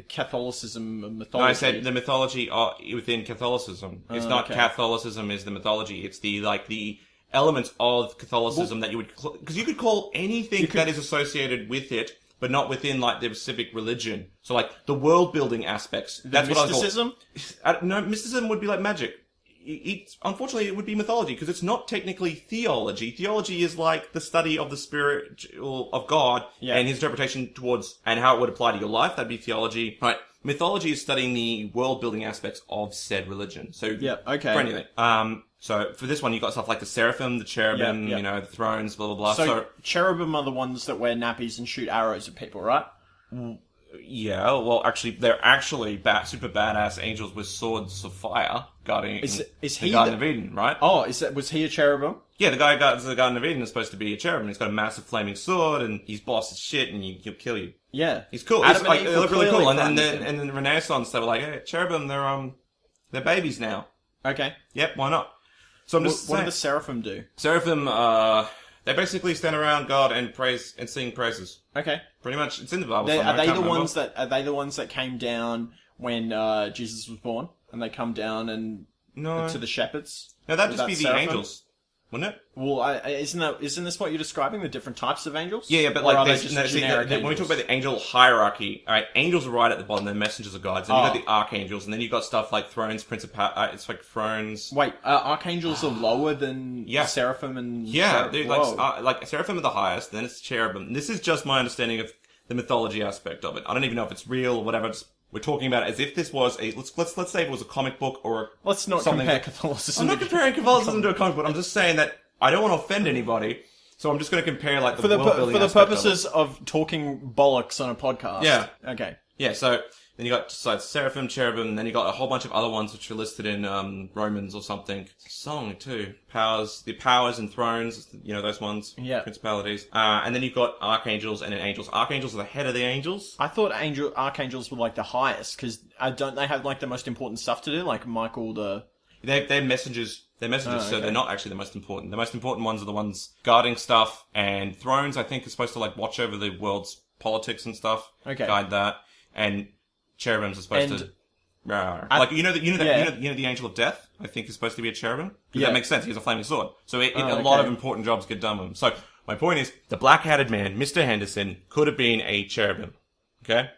Catholicism a mythology.
No, I said the mythology within Catholicism. It's not
okay.
Catholicism is the mythology. It's the elements of Catholicism that you would... Because you could call anything that is associated with it, but not within, like, the specific religion. So, like, the world-building aspects. That's what I was
mysticism?
No, mysticism would be like magic. Unfortunately, it would be mythology, because it's not technically theology. Theology is like the study of the spirit of God and his interpretation towards, and how it would apply to your life. That'd be theology. Right. Mythology is studying the world-building aspects of said religion. So,
Yeah, okay.
for anything. So for this one, you got stuff like the seraphim, the cherubim,
Yeah.
you know, the thrones, blah, blah, blah.
So cherubim are the ones that wear nappies and shoot arrows at people, right?
Yeah, well, actually, they're actually super badass angels with swords of fire guarding
Is
the
he
Garden of Eden, right?
Oh, was he a cherubim?
Yeah, the guy who guards the Garden of Eden is supposed to be a cherubim. He's got a massive flaming sword, and he's boss as shit, and he'll kill you.
Yeah.
He's cool.
Adam and Eve
They
were
look really cool.
clearly
And
friends.
then in the Renaissance, they were like, hey, cherubim, they're babies now.
Okay.
Yep, why not? So I'm just
What do
saying,
the seraphim do?
seraphim, they basically stand around God and praise and sing praises.
Okay.
Pretty much, it's in the Bible.
Are
somewhere, I
they
can't
the
remember.
ones that came down when Jesus was born, and they come down and
No.
to the shepherds?
No, that'd
Was
just be
that
the
seraphim?
angels, wouldn't it?
Well, isn't this what you're describing? The different types of angels?
Yeah, but
Or
like,
are they
there's,
just
no, see,
generic
when we talk
angels?
about the angel hierarchy, alright, angels are right at the bottom, they're messengers of God. Then you've got
Oh.
the archangels, and then you've got stuff like thrones, it's like thrones.
Wait, archangels are lower than
Yeah.
seraphim and
Yeah, dude,
Whoa.
like seraphim are the highest, then it's cherubim. This is just my understanding of the mythology aspect of it. I don't even know if it's real or whatever. We're talking about it as if this was let's say it was a comic book or
Let's not
something
compare
that-
Catholicism.
I'm not
to-
comparing Catholicism to a comic book. I'm just saying that I don't want to offend anybody, so I'm just going to compare like the
for the
world-building
for the
aspect of it.
purposes of talking bollocks on a podcast.
Yeah.
Okay.
Yeah, so then you got seraphim, cherubim, and then you got a whole bunch of other ones which are listed in Romans or something. It's a song too. The powers and thrones, you know those ones.
Yeah.
Principalities. And then you've got archangels and then angels. Archangels are the head of the angels.
I thought archangels were like the highest because don't they have like the most important stuff to do? Like Michael the
they're messengers. They're messengers,
Oh,
so
okay.
they're not actually the most important. The most important ones are the ones guarding stuff, and thrones, I think, are supposed to like watch over the world's politics and stuff.
Okay.
Guide that, and cherubims are supposed
And
to. Like the angel of death, I think, is supposed to be a cherubim.
Yeah.
That makes sense. He has a flaming sword, so a
Oh,
lot of
okay.
important jobs get done with him. So my point is, the black-hatted man, Mr. Henderson, could have been a cherubim, okay,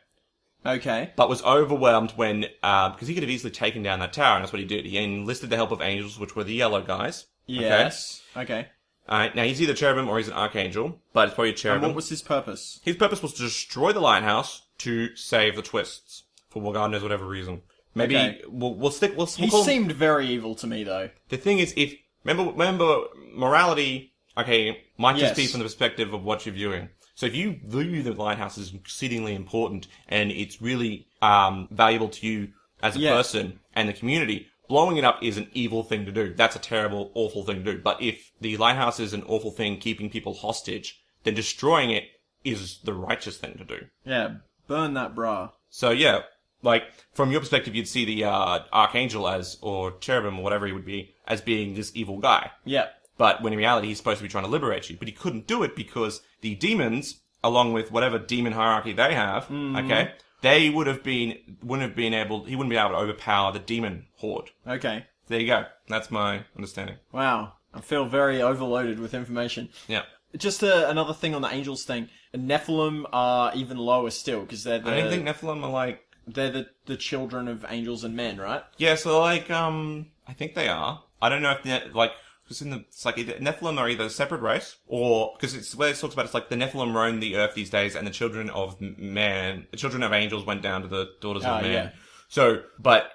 Okay.
but was overwhelmed when because he could have easily taken down that tower, and that's what he did. He enlisted the help of angels, which were the yellow guys.
Yes. Okay.
Now he's either cherubim or he's an archangel, but it's probably a
And
cherubim.
what was his purpose?
His purpose was to destroy the lighthouse to save the twists for God knows whatever reason. Maybe
Okay.
we'll stick. We'll
He
call
seemed very evil to me, though.
The thing is, if remember morality, okay, might just be
Yes.
from the perspective of what you're viewing. So if you view the lighthouse as exceedingly important and it's really valuable to you as a person and the community, blowing it up is an evil thing to do. That's a terrible, awful thing to do. But if the lighthouse is an awful thing, keeping people hostage, then destroying it is the righteous thing to do.
Yeah. Burn that bra.
So yeah, like from your perspective, you'd see the archangel as, or cherubim, or whatever he would be, as being this evil guy.
Yeah.
But when in reality, he's supposed to be trying to liberate you. But he couldn't do it because the demons, along with whatever demon hierarchy they have, okay, they wouldn't have been able to overpower the demon horde.
Okay.
There you go. That's my understanding.
Wow. I feel very overloaded with information.
Yeah.
Just another thing on the angels thing. Nephilim are even lower still, because they're
I don't think Nephilim are like...
they're the children of angels and men, right?
Yeah, so like, I think they are. I don't know if they're like... Because it's like Nephilim are either a separate race, or because it's where it talks about it's like the Nephilim roam the earth these days, and the children of angels went down to the daughters of man.
Yeah.
So, but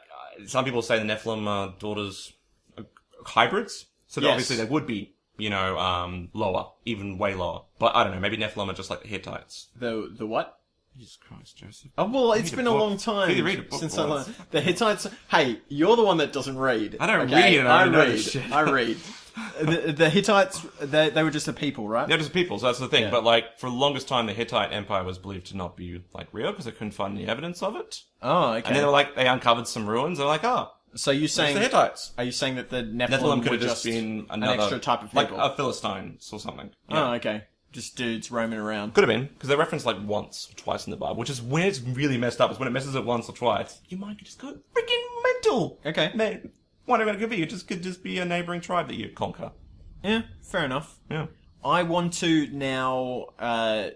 some people say the Nephilim are daughters hybrids. So
Yes.
obviously they would be, lower, even way lower. But I don't know. Maybe Nephilim are just like the Hittites.
The what?
Jesus Christ, Joseph.
Oh, well, it's
Read a
been a
book.
long time
Read a book
since
for
I
once.
learned. The Hittites... Hey, you're the one that doesn't read.
I don't
okay?
read, I know
read.
this shit.
I read. The Hittites, they were just a people, right?
They're just people, so that's the thing.
Yeah.
But like, for the longest time, the Hittite Empire was believed to not be like real because they couldn't find any evidence of it.
Oh, okay.
And then they uncovered some ruins. They're like,
so you're
it's
saying...
the Hittites.
Are you saying that the
Nephilim
Nephilim
could
were
have just been
an
another
extra type of
like
people?
a Philistines or something. Yeah.
Oh, okay. Just dudes roaming around.
Could have been, because they're referenced like once or twice in the Bible, which is when it's really messed up, is when it messes it once or twice. Your mind could just go freaking mental.
Okay.
Man, whatever it could be, it could just be a neighbouring tribe that you conquer.
Yeah, fair enough.
Yeah.
I want to now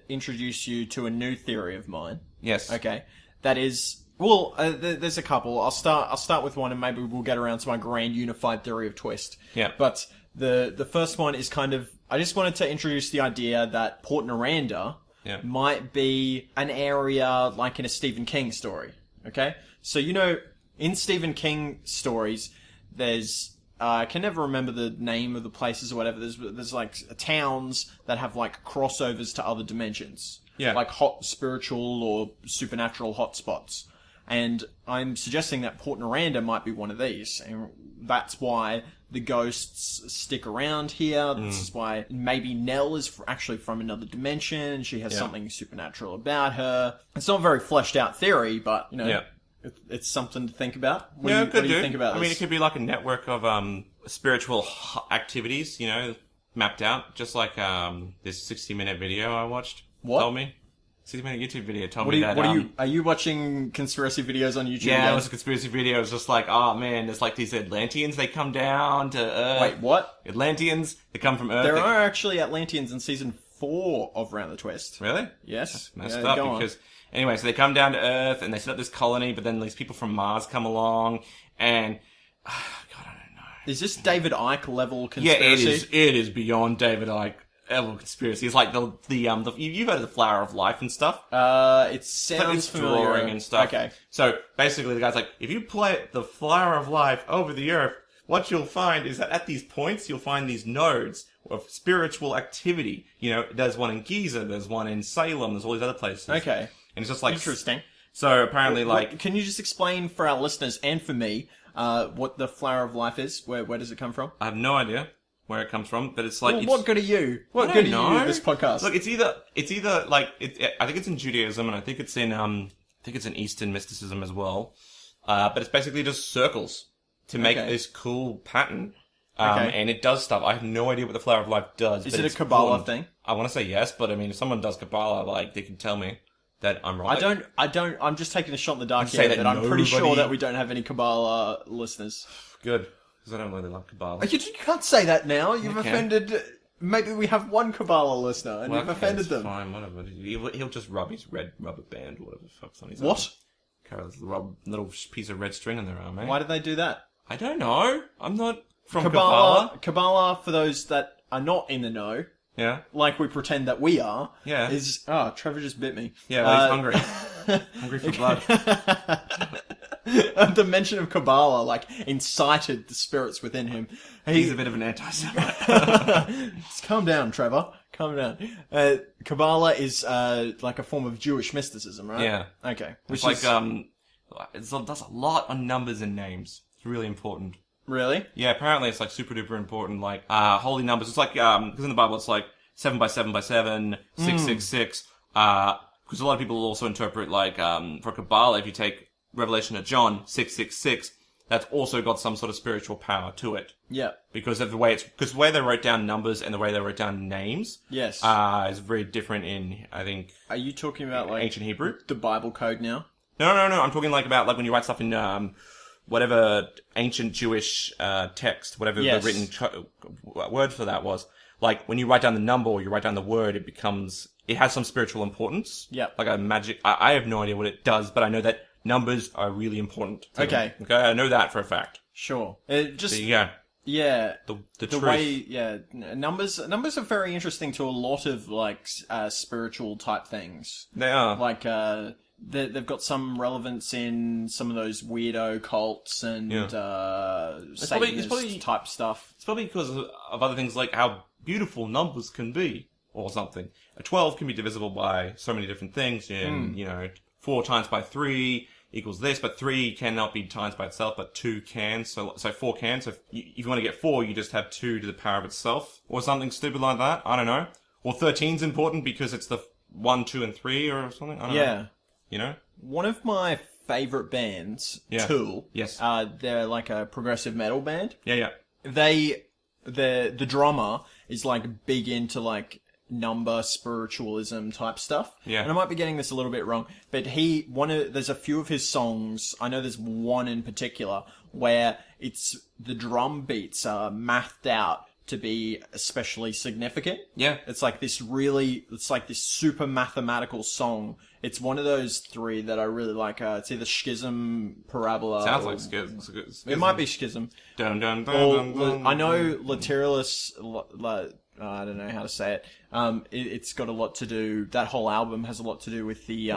introduce you to a new theory of mine.
Yes.
Okay. That is... Well, there's a couple. I'll start with one, and maybe we'll get around to my grand unified theory of twist.
Yeah.
But the first one is kind of... I just wanted to introduce the idea that Port Noranda might be an area like in a Stephen King story. Okay? So, in Stephen King stories, there's... I can never remember the name of the places or whatever. There's like towns that have like crossovers to other dimensions.
Yeah.
Like hot spiritual or supernatural hotspots. And I'm suggesting that Port Noranda might be one of these. And that's why the ghosts stick around here. This is why maybe Nell is actually from another dimension. She has something supernatural about her. It's not a very fleshed out theory, but, it's something to think about. What do you think about this?
I mean, it could be like a network of spiritual activities, mapped out. Just like this 60-minute video I watched told me. 60-minute YouTube video told me that...
Are you watching conspiracy videos on YouTube?
Yeah, it was a conspiracy video. It was just like, oh man, there's like these Atlanteans, they come down to Earth.
Wait, what?
Atlanteans, they come from Earth.
There are actually Atlanteans in season 4 of Round the Twist.
Really?
Yes.
That's messed up because... Anyway, so they come down to Earth and they set up this colony, but then these people from Mars come along and... God, I don't know.
Is this David Icke level conspiracy?
Yeah, it is beyond David Icke level conspiracy. It's like you've heard of the Flower of Life and stuff?
It sounds
it's
familiar.
drawing and stuff.
Okay.
So basically the guy's like, if you plant the Flower of Life over the Earth, what you'll find is that at these points, you'll find these nodes of spiritual activity. There's one in Giza, there's one in Salem, there's all these other places.
Okay.
And it's just like...
Interesting.
So apparently
Can you just explain for our listeners and for me, what the Flower of Life is? Where does it come from?
I have no idea where it comes from, but it's like...
Well, what good are you? What
I
good
don't
are you
know.
this podcast?
Look, it's either like... I think it's in Judaism, and I think it's in Eastern mysticism as well. But it's basically just circles. to make this cool pattern. And it does stuff. I have no idea what the Flower of Life does.
Is it a Kabbalah thing?
I want to say yes, but I mean, if someone does Kabbalah, like, they can tell me that I'm right.
I don't, I'm just taking a shot in the dark here, but I'm pretty sure that we don't have any Kabbalah listeners.
Good, because I don't really love Kabbalah.
You can't say that now. You've offended... Maybe we have one Kabbalah listener, and you've offended them.
Fine, whatever. He'll just rub his red rubber band, or whatever the fuck's on his
arm.
What? Carry this little piece of red string on their arm, eh?
Why did they do that?
I don't know. I'm not from Kabbalah.
Kabbalah, for those that are not in the know, like we pretend that we are, is... Oh, Trevor just bit me.
Yeah, well, he's hungry. Hungry for blood.
The mention of Kabbalah, like, incited the spirits within him.
He's a bit of an anti-Semite.
Calm down, Trevor. Calm down. Kabbalah is, like a form of Jewish mysticism, right?
Yeah.
Okay.
Which is it does a lot on numbers and names. It's really important.
Really?
Yeah, apparently it's, like, super duper important, like, holy numbers. It's like, because in the Bible it's like 7 by 7 by 7, 666, because a lot of people also interpret, like, for Kabbalah, if you take Revelation of John 666, that's also got some sort of spiritual power to it.
Yeah.
Because of the way the way they wrote down numbers and the way they wrote down names.
Yes.
Is very different in, I think.
Are you talking about, like,
ancient Hebrew?
The Bible code now?
No. I'm talking about when you write stuff in whatever ancient Jewish text, whatever the written word for that was. Like, when you write down the number or you write down the word, it has some spiritual importance.
Yeah.
Like a magic. I have no idea what it does, but I know that numbers are really important. Okay, I know that for a fact.
Sure.
There you go.
Yeah.
The truth.
way, numbers are very interesting to a lot of, like, spiritual type things.
They are.
Like, they've got some relevance in some of those weirdo cults and, Satanist type stuff.
It's probably because of other things like how beautiful numbers can be, or something. A 12 can be divisible by so many different things, and, 4 times by 3 equals this, but 3 cannot be times by itself, but 2 can, so 4 can, so if you want to get 4, you just have 2 to the power of itself, or something stupid like that, I don't know. Or 13's important because it's the 1, 2, and 3, or something, I don't know. You know?
One of my favourite bands, Tool, they're like a progressive metal band.
Yeah.
The drummer is, like, big into, like, number spiritualism type stuff.
Yeah.
And I might be getting this a little bit wrong, but there's a few of his songs, I know there's one in particular, where the drum beats are mathed out to be especially significant.
Yeah.
It's like this super mathematical song. It's one of those 3 that I really like. It's either Schism, Parabola.
Sounds like Schism.
It might be Schism.
Dun, dun, dun, dun, dun,
I know Lateralus, I don't know how to say it. It's got a lot to do. That whole album has a lot to do with the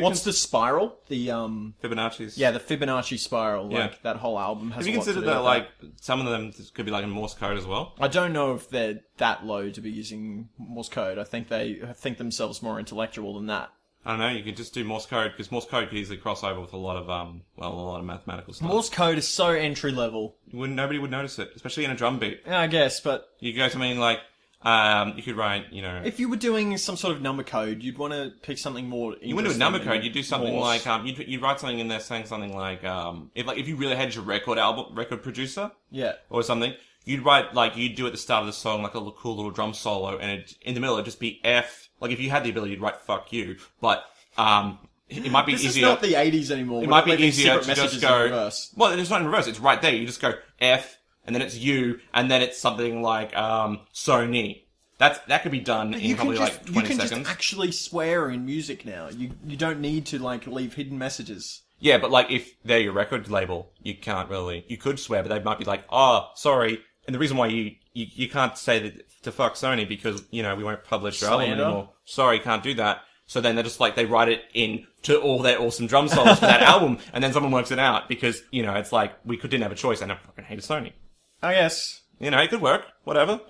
what's the spiral? The
Fibonacci's.
Yeah, the Fibonacci spiral. Like that whole album has.
Have you considered that like some of them could be like in Morse code as well?
I don't know if they're that low to be using Morse code. I think they think themselves more intellectual than that.
I don't know. You could just do Morse code because Morse code could easily cross over with a lot of mathematical stuff.
Morse code is so entry level.
Nobody would notice it, especially in a drum beat.
Yeah, I guess, but
you go something like. You could write,
If you were doing some sort of number code, you'd want to pick something more interesting.
You wouldn't do a number code, you'd do something Morse. Like, you'd write something in there saying something like, if you really had your record producer.
Yeah.
Or something, you'd write, like, you'd do at the start of the song, like, a cool little drum solo, and in the middle it'd just be F. Like, if you had the ability, you'd write fuck you, but, it might be
this
easier.
Is not the 80s anymore.
It might be easier to just go, well, it's not in reverse, it's right there. You just go F, and then it's U, and then it's something like, Sony. That could be done in probably like 20 seconds. You can just
actually swear in music now. You don't need to like leave hidden messages.
Yeah, but like if they're your record label, you can't really. You could swear, but they might be like, "Oh, sorry." And the reason why you can't say that to fuck Sony because we won't publish your album anymore. Sorry, can't do that. So then they're just like they write it in to all their awesome drum solos for that album, and then someone works it out because it's like we didn't have a choice, and I fucking hated Sony.
I guess.
It could work. Whatever.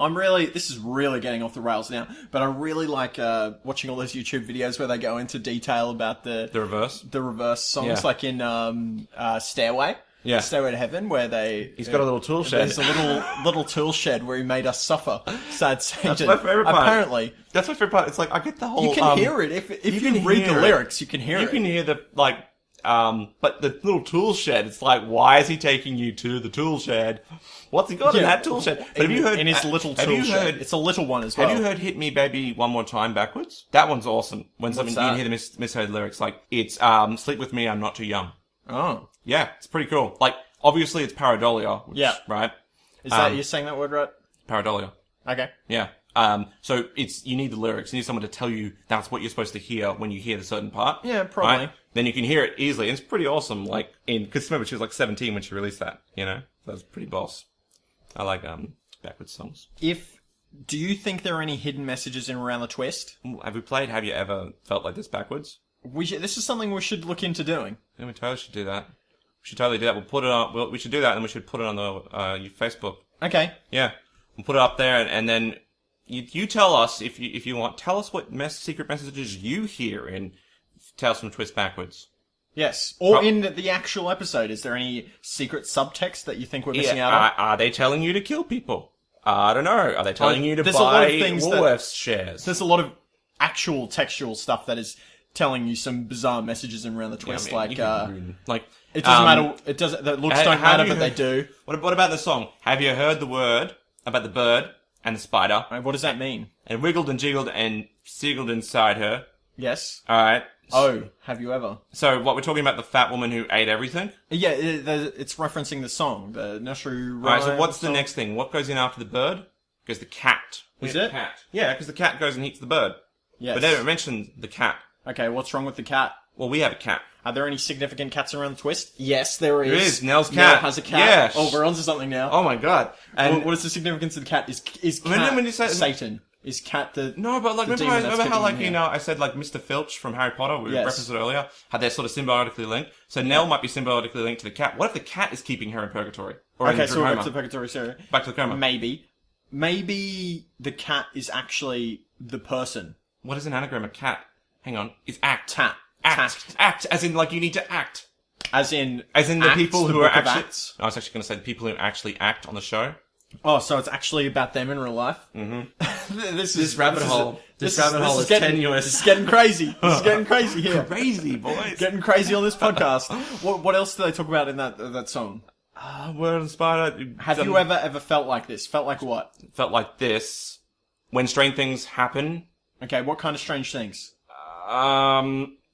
This is really getting off the rails now, but I really like watching all those YouTube videos where they go into detail about the reverse songs, like in Stairway. Yeah. Stairway to Heaven, where
he's got a little tool shed.
There's a little tool shed where he made us suffer. Sad Satan.
That's my favorite part.
Apparently.
That's my favorite part. It's like, I get the whole...
You can hear it. If you read the lyrics, you can hear it.
You can hear the, like... but the little tool shed, it's like, why is he taking you to the tool shed? What's he got in that tool shed? But have you heard
in his little tool shed? It's a little one as well.
Have you heard "Hit Me, Baby, One More Time" backwards? That one's awesome. When you
that?
hear the misheard lyrics, like it's "Sleep with me, I'm not too young."
Oh,
Yeah, it's pretty cool. Like, obviously, it's pareidolia.
Yeah.
Right.
is that you saying that word right?
Pareidolia.
Okay.
Yeah. So you need the lyrics. You need someone to tell you that's what you're supposed to hear when you hear the certain part.
Yeah, probably.
Right? Then you can hear it easily. And it's pretty awesome. Like, because remember, she was like 17 when she released that, you know? So that's pretty boss. I like, backwards songs.
Do you think there are any hidden messages in Around the Twist?
Have we played Have You Ever Felt Like This backwards?
This is something we should look into doing.
Yeah, we totally should do that. We should totally do that. We'll put it on, we should do that and we should put it on the, your Facebook.
Okay.
Yeah. We'll put it up there and then you tell us if you want. Tell us what secret messages you hear in Tales from the Twist backwards.
Yes. Or in the actual episode, is there any secret subtext that you think we're missing out on?
Are they telling you to kill people? I don't know. Are they telling you to
there's a lot
buy
of things
Woolworths shares?
There's a lot of actual textual stuff that is telling you some bizarre messages in Around the Twist,
like
it doesn't matter. It doesn't. The looks don't matter, but they do.
What about the song? Have you heard the word about the bird and the spider?
What does that mean?
And wiggled and jiggled and siggled inside her.
Yes.
All right.
Oh, have you ever?
So what we're talking about, the fat woman who ate everything?
Yeah, it's referencing the song, the nursery rhyme.
All right. So what's the next thing? What goes in after the bird? Goes the cat.
Is it?
Cat. Yeah, because the cat goes and eats the bird.
Yes.
But they don't mention the cat.
Okay, what's wrong with the cat?
Well, we have a cat.
Are there any significant cats around the Twist? Yes, there is.
There is. Nell's
Nell
cat.
has a cat.
Yes.
Oh, we're onto something now.
Oh my god. And
what is the significance of the cat? Is cat
Remember when you said
Satan? Is cat the
No, but like
the demon
remember
that's
how
keeping
like
him
you
here?
know I said like Mr. Filch from Harry Potter, we
Yes.
referenced it earlier, had they're sort of symbiotically linked. So Nell might be symbiotically linked to the cat. What if the cat is keeping her in purgatory? Or
Okay,
in
so we're back
coma?
to the purgatory series.
Back to the coma.
Maybe the cat is actually the person.
What is an anagram of cat? Hang on. It's act.
Tat.
Act. Act. As in like you need to act.
As in
the
Acts,
people
the
who are
Book of
actually
Acts?
I was actually going to say the people who actually act on the show.
Oh, so it's actually about them in real life? Mm-hmm.
This rabbit hole is tenuous.
This is getting crazy. This is getting crazy here.
Crazy, boys.
Getting crazy on this podcast. What else do they talk about in that song?
Word and spider.
Have you ever felt like this? Felt like what?
Felt like this when strange things happen.
Okay, what kind of strange things?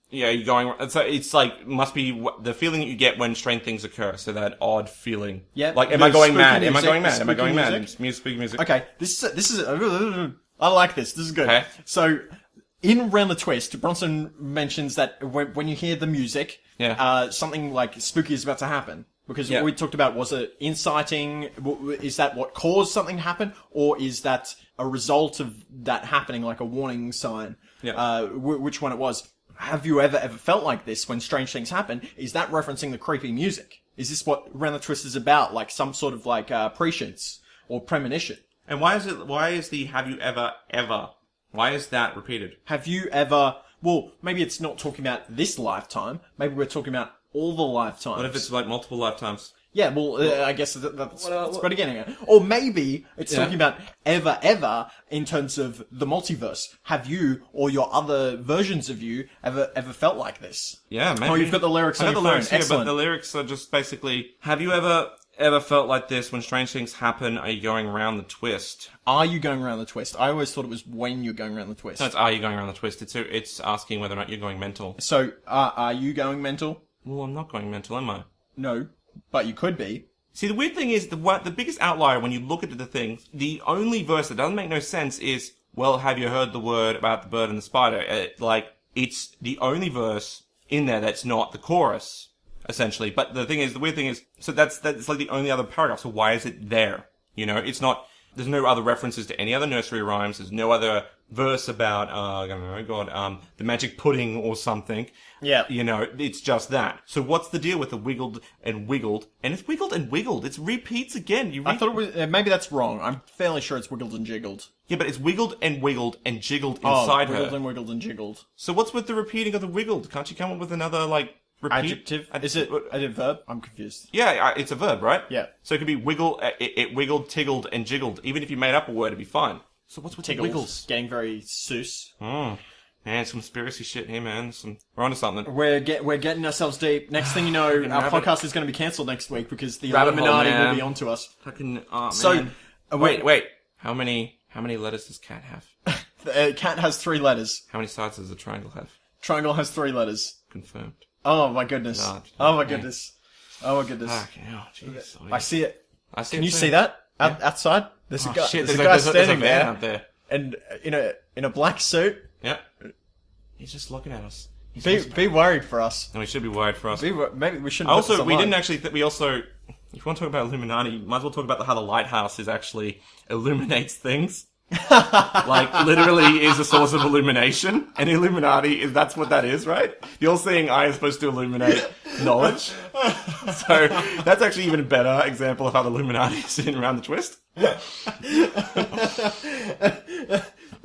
Yeah, you're going. So it's like must be the feeling that you get when strange things occur. So that odd feeling.
Yeah.
Like, am I going mad?
Music,
am I going mad? Am I
spooky
going mad?
music.
Spooky music.
Okay, this is. I like this. This is good.
Okay.
So, in Round the Twist, Bronson mentions that when you hear the music, something like spooky is about to happen. Because what we talked about, was it inciting? Is that what caused something to happen, or is that a result of that happening, like a warning sign?
Yeah.
Which one it was? Have you ever felt like this when strange things happen? Is that referencing the creepy music? Is this what Round the Twist is about? Like some sort of like prescience or premonition?
And why is the have you ever, why is that repeated?
Have you ever, well, maybe it's not talking about this lifetime. Maybe we're talking about all the lifetimes.
What if it's like multiple lifetimes?
Yeah, well, I guess that's better getting at. Or maybe it's talking about ever in terms of the multiverse. Have you or your other versions of you ever felt like this?
Yeah, maybe.
Oh, you've got the lyrics on your phone.
Lyrics here,
Excellent.
but the lyrics are just basically, have you ever felt like this when strange things happen? Are you going around the twist?
Are you going around the twist? I always thought it was when you're going around the twist.
No, it's are you going around the twist? It's asking whether or not you're going mental.
So, are you going mental?
Well, I'm not going mental, am I?
No, but you could be.
See, the weird thing is, the biggest outlier when you look at the thing, the only verse that doesn't make no sense is, well, have you heard the word about the bird and the spider? It's the only verse in there that's not the chorus, essentially. But the weird thing is, so that's like the only other paragraph, so why is it there? You know, it's not, there's no other references to any other nursery rhymes, there's no other verse about, the magic pudding or something.
Yeah.
You know, it's just that. So what's the deal with the wiggled? And it's wiggled and wiggled. It's repeats again.
I thought it was, maybe that's wrong. I'm fairly sure it's wiggled and jiggled.
Yeah, but it's wiggled and jiggled inside her.
Wiggled and jiggled.
So what's with the repeating of the wiggled? Can't you come up with another, like, repeat?
Adjective? Is it a verb? I'm confused.
Yeah, it's a verb, right?
Yeah.
So it could be wiggle, it wiggled, tiggled, and jiggled. Even if you made up a word, it'd be fine. So what's with the
Tiggles.
wiggles?
Getting very Seuss.
Man, some conspiracy shit here, man. We're onto something.
We're getting ourselves deep. Next thing you know, our podcast is going to be cancelled next week because the Illuminati will be onto us.
Fucking, oh, man.
So,
wait. How many letters does cat have?
The cat has 3 letters.
How many sides does a triangle have?
Triangle has 3 letters.
Confirmed.
Oh my goodness. Oh my goodness.
Fucking hell, jeez.
I see it.
Can
you see that? Outside? There's a guy,
shit,
there's a guy standing
there's a van
there.
out there.
And in a black suit.
Yeah. He's just looking at us.
Be worried for us.
No, he should be worried for us.
Maybe we shouldn't.
Also, we didn't actually. We also, if you want to talk about Illuminati, might as well talk about how the lighthouse is actually illuminates things. Like literally is a source of illumination, and Illuminati that's what that is, right? The all-seeing eye is supposed to illuminate knowledge. So that's actually even a better example of how the Illuminati is in around the twist.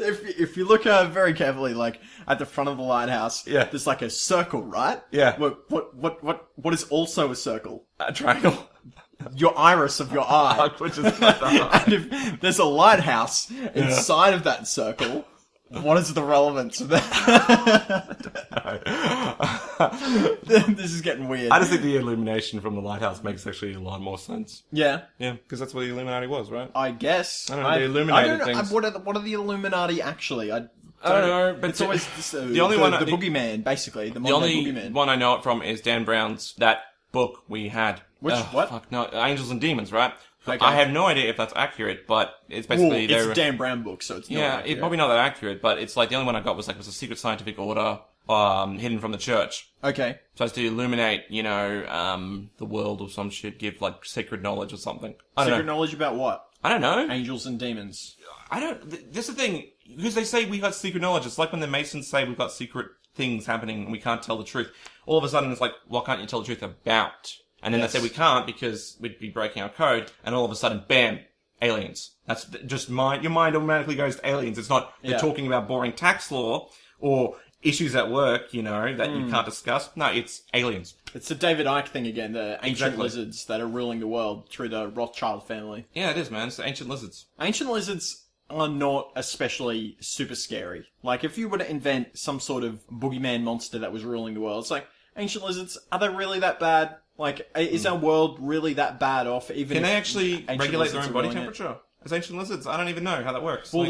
If you look very carefully, like at the front of the lighthouse,
yeah,
there's like a circle, right?
Yeah.
What is also a circle?
A triangle.
Your iris of your eye.
Which is and
if there's a lighthouse inside of that circle, what is the relevance of that? This is getting weird.
I just think the illumination from the lighthouse makes actually a lot more sense.
Yeah.
Yeah, because that's what the Illuminati was, right?
I guess.
I don't know, they illuminated things.
What are the Illuminati actually? I
don't know, but
it's always
the only one...
The boogeyman, basically.
The only one I know it from is Dan Brown's, that book we had.
Which, what?
Fuck, no, Angels and Demons, right?
Okay.
I have no idea if that's accurate, but it's basically...
it's a Dan Brown book, so it's not accurate.
It's probably not that accurate, but it's like the only one I got was a secret scientific order hidden from the church.
Okay.
Supposed to illuminate, the world or some shit, give like secret knowledge or something.
Secret knowledge about what?
I don't know.
Angels and demons.
That's the thing, because they say we got secret knowledge. It's like when the Masons say we've got secret things happening and we can't tell the truth. All of a sudden it's like, what can't you tell the truth about? And then they say we can't because we'd be breaking our code, and all of a sudden, bam, aliens. That's just your mind automatically goes to aliens. It's not they're talking about boring tax law or issues at work, that you can't discuss. No, it's aliens.
It's the David Icke thing again, the ancient lizards that are ruling the world through the Rothschild family.
Yeah, it is, man. It's the ancient lizards.
Ancient lizards are not especially super scary. Like, if you were to invent some sort of boogeyman monster that was ruling the world, it's like, ancient lizards, are they really that bad? Like, is our world really that bad off? Even
Can they actually regulate their own body
temperature?
temperature? As ancient lizards, I don't even know how that works.
Well,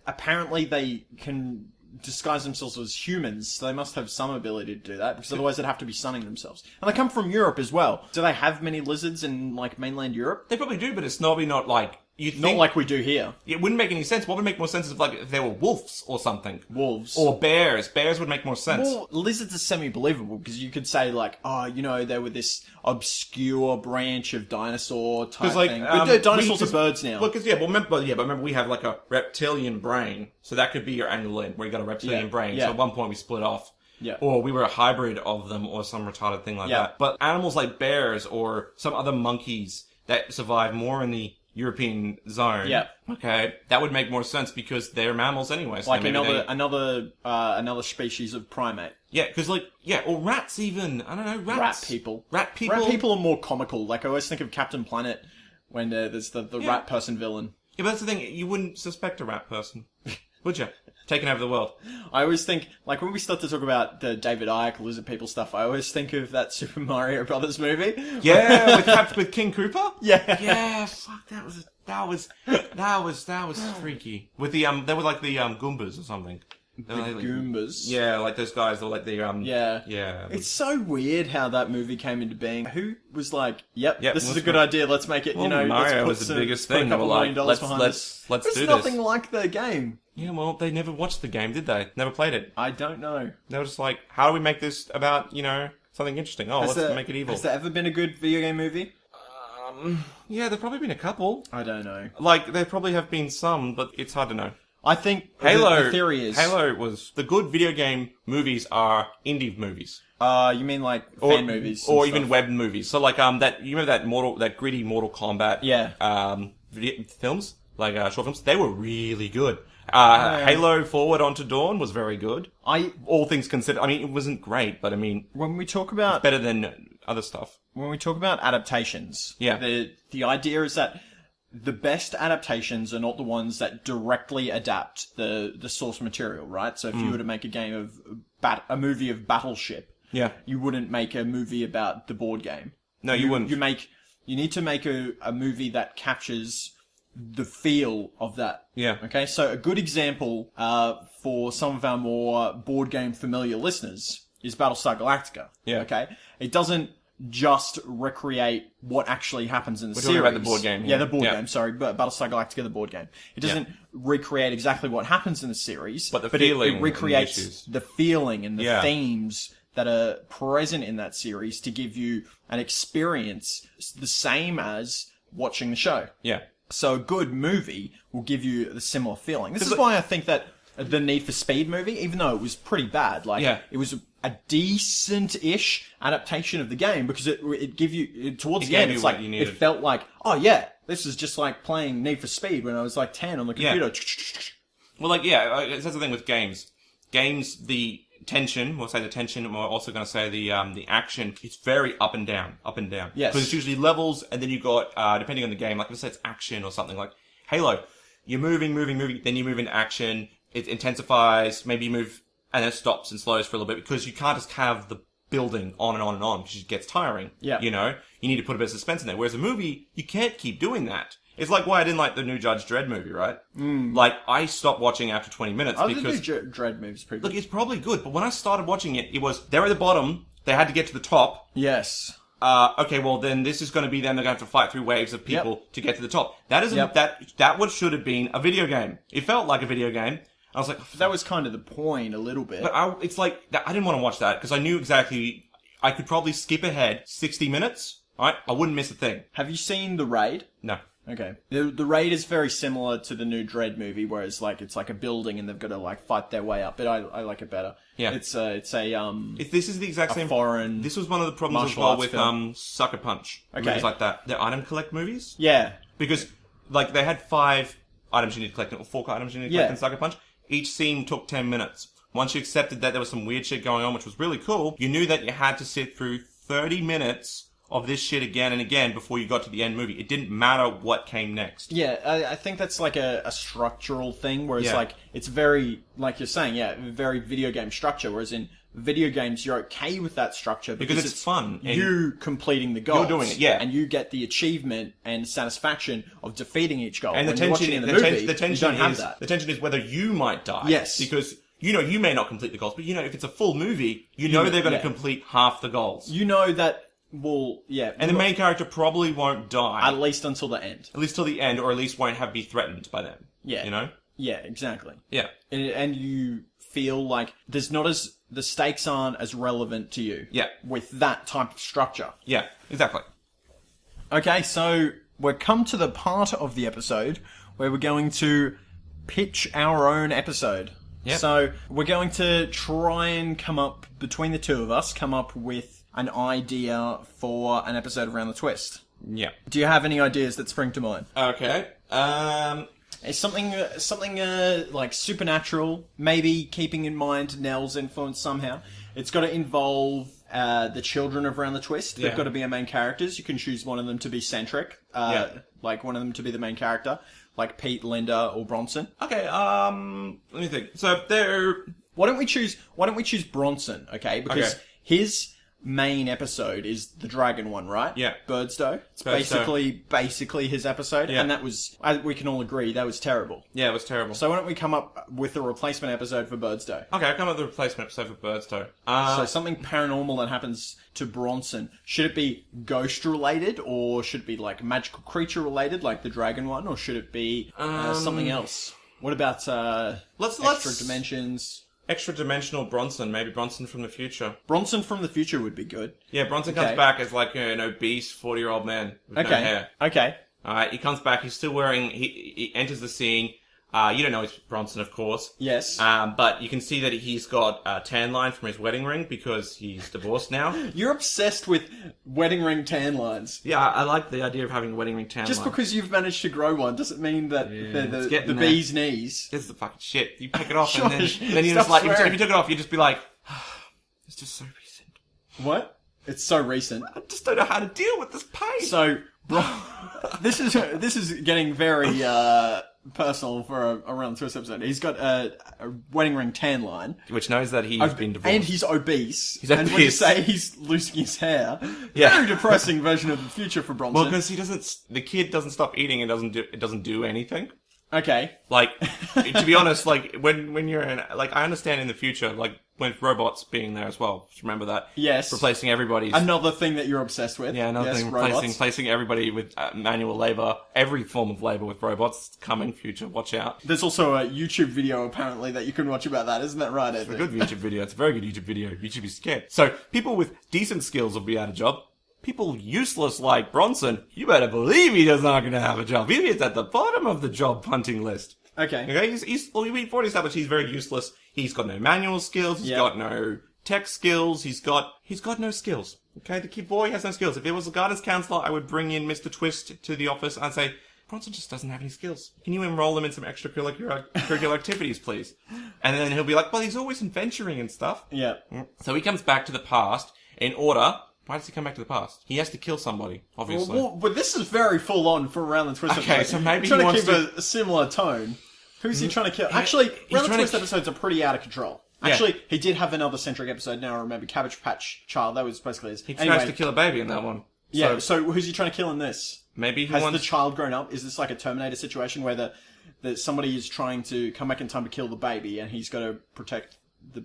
apparently they can disguise themselves as humans, so they must have some ability to do that, because otherwise they'd have to be sunning themselves. And they come from Europe as well. Do they have many lizards in, like, mainland Europe?
They probably do, but it's probably not like...
Not like we do here.
It wouldn't make any sense. What would make more sense is if there were wolves or something.
Wolves.
Or bears. Bears would make more sense.
Well, lizards are semi-believable, because you could say, like, they were this obscure branch of dinosaur type thing. But dinosaurs are birds now.
Well, remember we have, like, a reptilian brain. So that could be your annulid, where you got a reptilian brain. So at one point we split off.
Yeah.
Or we were a hybrid of them, or some retarded thing like that. But animals like bears, or some other monkeys that survive more in the European zone.
Yeah.
Okay, that would make more sense because they're mammals anyway. So
like another species of primate.
Yeah, because or rats even. I don't know, rats.
Rat people.
Rat people.
Rat people are more comical. Like, I always think of Captain Planet when there's the rat person villain.
Yeah, but that's the thing. You wouldn't suspect a rat person, would you? Taking over the world.
I always think, like, when we start to talk about the David Icke lizard people stuff, I always think of that Super Mario Brothers movie.
Yeah, with King Koopa.
Yeah.
Yeah. Fuck, that was freaky. With the they were like the Goombas or something.
The Goombas.
Yeah, like those guys. They're like the Yeah.
It's so weird how that movie came into being. Who was like, "Yep, this is a good idea. Let's make it."
Mario was the biggest thing. They were like, let's do this.
It's nothing like the game.
Yeah, well, they never watched the game, did they? Never played it.
I don't know.
They were just like, how do we make this about, something interesting? Oh, let's make it evil.
Has there ever been a good video game movie?
Yeah, there've probably been a couple.
I don't know.
Like, there probably have been some, but it's hard to know.
I think
Halo,
the theory is...
Halo was... The good video game movies are indie movies.
You mean like fan movies?
Or even web movies. So like, you remember that gritty Mortal Kombat...
Yeah.
Films? Like, short films? They were really good. Halo Forward Onto Dawn was very good. All things considered, I mean, it wasn't great, but I mean...
When we talk about...
It's better than other stuff.
When we talk about adaptations...
Yeah.
The idea is that the best adaptations are not the ones that directly adapt the source material, right? So if you were to make a game of a movie of Battleship,
Yeah.
you wouldn't make a movie about the board game.
No, you wouldn't.
You need to make a movie that captures the feel of that.
Yeah.
Okay, so a good example for some of our more board game familiar listeners is Battlestar Galactica.
Yeah.
Okay, it doesn't just recreate what actually happens in the series.
We're talking about the board game here.
Yeah, the board
Yeah.
game, sorry, but Battlestar Galactica, the board game. It doesn't recreate exactly what happens in the series,
But the feeling
it
and
recreates
the issues.
the feeling and the
Yeah.
themes that are present in that series to give you an experience the same as watching the show.
Yeah.
So a good movie will give you the similar feeling. This is why I think that the Need for Speed movie, even though it was pretty bad, it was a decent-ish adaptation of the game because it gave you towards the end. It's like it felt like, oh yeah, this is just like playing Need for Speed when I was like 10 on the computer.
Yeah. Well, that's the thing with games. Games, the tension. We'll say the tension. We're also going to say the action. It's very up and down.
Yes.
Because it's usually levels, and then you got depending on the game. Like let's say it's action or something like Halo. You're moving. Then you move into action. It intensifies. Maybe you move, and then it stops and slows for a little bit because you can't just have the building on and on and on because it gets tiring.
Yeah.
You know, you need to put a bit of suspense in there. Whereas a movie, you can't keep doing that. It's like why I didn't like the new Judge Dredd movie, right? Like, I stopped watching after 20 minutes because...
the new Dredd movie's pretty good.
Look, it's probably good, but when I started watching it, they're at the bottom, they had to get to the top.
Yes.
Okay, well then this is going to be them, they're going to have to fight through waves of people to get to the top. That isn't, that what should have been a video game. It felt like a video game. I was like...
That was kind of the point, a little bit.
But it's like, I didn't want to watch that, because I knew exactly, I could probably skip ahead 60 minutes, right? I wouldn't miss a thing.
Have you seen The Raid?
No.
Okay. The Raid is very similar to the new Dredd movie, whereas it's like a building and they've got to fight their way up. But I like it better.
Yeah.
This is the
exact same
foreign.
This was one of the problems as well with Sucker Punch.
Okay.
Movies like that. They're item collect movies.
Yeah.
Because they had 5 items you need to collect, or 4 items you need to collect in Sucker Punch. Each scene took 10 minutes. Once you accepted that there was some weird shit going on, which was really cool, you knew that you had to sit through 30 minutes of this shit again and again before you got to the end movie. It didn't matter what came next.
Yeah, I think that's like a structural thing, whereas it's very, like you're saying, very video game structure, whereas in video games you're okay with that structure
because it's fun.
You completing the goals.
You're doing it, yeah.
And you get the achievement and satisfaction of defeating each goal.
And
when
the tension
in the movie,
the tension
you don't
is,
have that.
The tension is whether you might die.
Yes.
Because you may not complete the goals, but if it's a full movie, they're going to complete half the goals.
You know that. Well, yeah.
And the main character probably won't die.
At least until the end.
At least till the end, or at least won't be threatened by them.
Yeah.
You know?
Yeah, exactly.
Yeah.
And you feel like the stakes aren't as relevant to you.
Yeah.
With that type of structure.
Yeah, exactly.
Okay, so we've come to the part of the episode where we're going to pitch our own episode.
Yep.
So we're going to try and between the two of us, come up with an idea for an episode of Around the Twist.
Yeah.
Do you have any ideas that spring to mind?
Okay.
It's something like supernatural, maybe keeping in mind Nell's influence somehow. It's got to involve the children of Around the Twist. They've got to be our main characters. You can choose one of them to be centric, like one of them to be the main character, like Pete, Linda, or Bronson.
Okay. Let me think. So
Why don't we choose Bronson? Okay, because his main episode is the dragon one, right?
Yeah.
Birdsdoe. It's basically his episode, and that was, we can all agree, that was terrible.
Yeah, it was terrible.
So why don't we come up with a replacement episode for Birdsdoe?
Okay, I'll come up with a replacement episode for Birdsdoe.
So something paranormal that happens to Bronson. Should it be ghost related, or should it be like magical creature related, like the dragon one, or should it be something else? What about extra dimensions?
Extra-dimensional Bronson. Maybe Bronson from the future.
Bronson from the future would be good.
Yeah, Bronson comes back as like an obese 40-year-old man with no hair.
Okay.
Alright, he comes back, he's still wearing... He enters the scene. You don't know it's Bronson, of course.
Yes.
But you can see that he's got a tan line from his wedding ring because he's divorced now.
You're obsessed with wedding ring tan lines.
Yeah, I like the idea of having a wedding ring tan line.
Just because you've managed to grow one doesn't mean that they're the bee's knees.
This is the fucking shit. You pick it off and then you're just like... If you took it off, you'd just be like... It's just so recent.
What? It's so recent.
I just don't know how to deal with this pain.
So, this is getting very personal for a Around the Twist episode. He's got a wedding ring tan line,
which knows that he's been divorced,
and he's obese.
He's obese.
And when you say he's losing his hair, very depressing version of the future for Bronson.
Well, because the kid doesn't stop eating and doesn't do anything.
Okay.
Like, to be honest, like, when you're in, like, I understand in the future, like, with robots being there as well. Just remember that.
Yes.
Replacing everybody's...
Another thing that you're obsessed with.
Yeah, another thing. Replacing everybody with manual labor. Every form of labor with robots. Coming, future. Watch out.
There's also a YouTube video, apparently, that you can watch about that. Isn't that right, Ed?
It's a good YouTube video. It's a very good YouTube video. You should be scared. So, people with decent skills will be out of job. People useless like Bronson, you better believe he is not going to have a job. He is at the bottom of the job hunting list.
Okay.
We've already established he's very useless. He's got no manual skills. He's got no tech skills. He's got no skills. Okay, the kid boy has no skills. If it was a guidance counselor, I would bring in Mr. Twist to the office and say, Bronson just doesn't have any skills. Can you enroll him in some extracurricular activities, please? And then he'll be like, well, he's always adventuring and stuff.
Yeah.
So he comes back to the past in order... Why does he come back to the past? He has to kill somebody, obviously.
Well, but this is very full on for Around the Twist episode.
Okay, so maybe
he's
he wants
trying to keep a similar tone. Who's he trying to kill? Actually, Around the Twist episodes are pretty out of control. Actually, he did have another centric episode. Now I remember, Cabbage Patch Child. That was basically his.
He tries to kill a baby in that one.
Yeah. So who's he trying to kill in this?
Maybe he
has
wants...
the child grown up? Is this like a Terminator situation where that somebody is trying to come back in time to kill the baby, and he's got to protect the.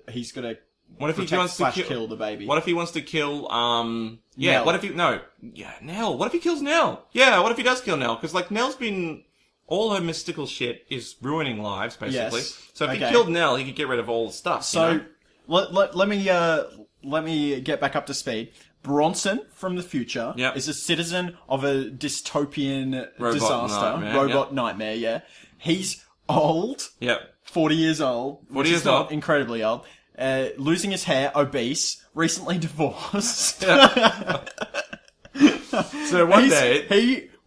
He's got to.
What if he wants to
kill the baby?
What if he wants to kill,
Nell.
What if he... No. Yeah, Nell. What if he kills Nell? Yeah, what if he does kill Nell? Because, like, Nell's been... All her mystical shit is ruining lives, basically.
Yes.
So if he killed Nell, he could get rid of all the stuff,
So,
you know?
let me get back up to speed. Bronson from the future is a citizen of a dystopian robot nightmare, yeah. He's old.
Yep.
40 years old.
40 years old.
Incredibly old. Losing his hair, obese, recently divorced.
So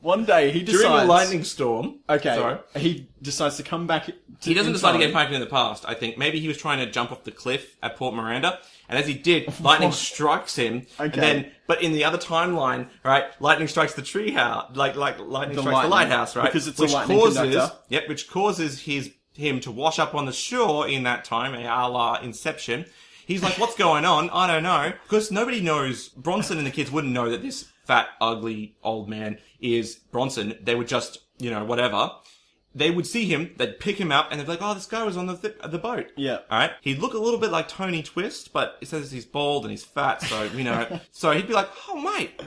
one day
he decides...
During a lightning storm...
Okay. He decides to come back...
He doesn't decide to get back into the past, I think. Maybe he was trying to jump off the cliff at Port Miranda, and as he did, lightning strikes him.
Okay.
And then, but in the other timeline, right, lightning strikes the tree house, lightning strikes the lighthouse, right?
Because it's a lightning conductor.
Yep, which causes him to wash up on the shore in that time, a la Inception. He's like, what's going on? I don't know. Because nobody knows, Bronson and the kids wouldn't know that this fat, ugly, old man is Bronson. They would just, whatever. They would see him, they'd pick him up, and they'd be like, oh, this guy was on the boat.
Yeah.
Alright? He'd look a little bit like Tony Twist, but it says he's bald and he's fat, so, So he'd be like, oh, mate,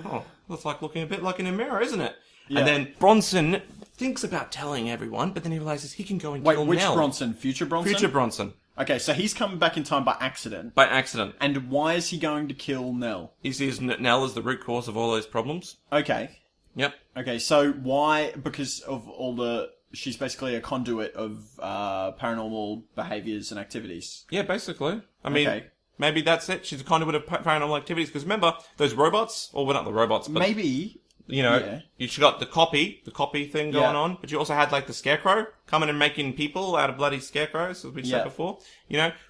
looks like looking a bit like in a mirror, isn't it? Yeah. And then Bronson thinks about telling everyone, but then he realizes he can go and kill Nell.
Wait, which Bronson? Future Bronson?
Future Bronson.
Okay, so he's coming back in time by accident.
By accident.
And why is he going to kill Nell?
He sees Nell as the root cause of all those problems.
Okay.
Yep.
Okay, so why? Because of all the... She's basically a conduit of paranormal behaviors and activities.
Yeah, basically. I mean, maybe that's it. She's a conduit of paranormal activities. Because remember, those robots... Or, well, not the robots, but...
Maybe...
You got the copy thing going on, but you also had like the scarecrow coming and making people out of bloody scarecrows, as we said before.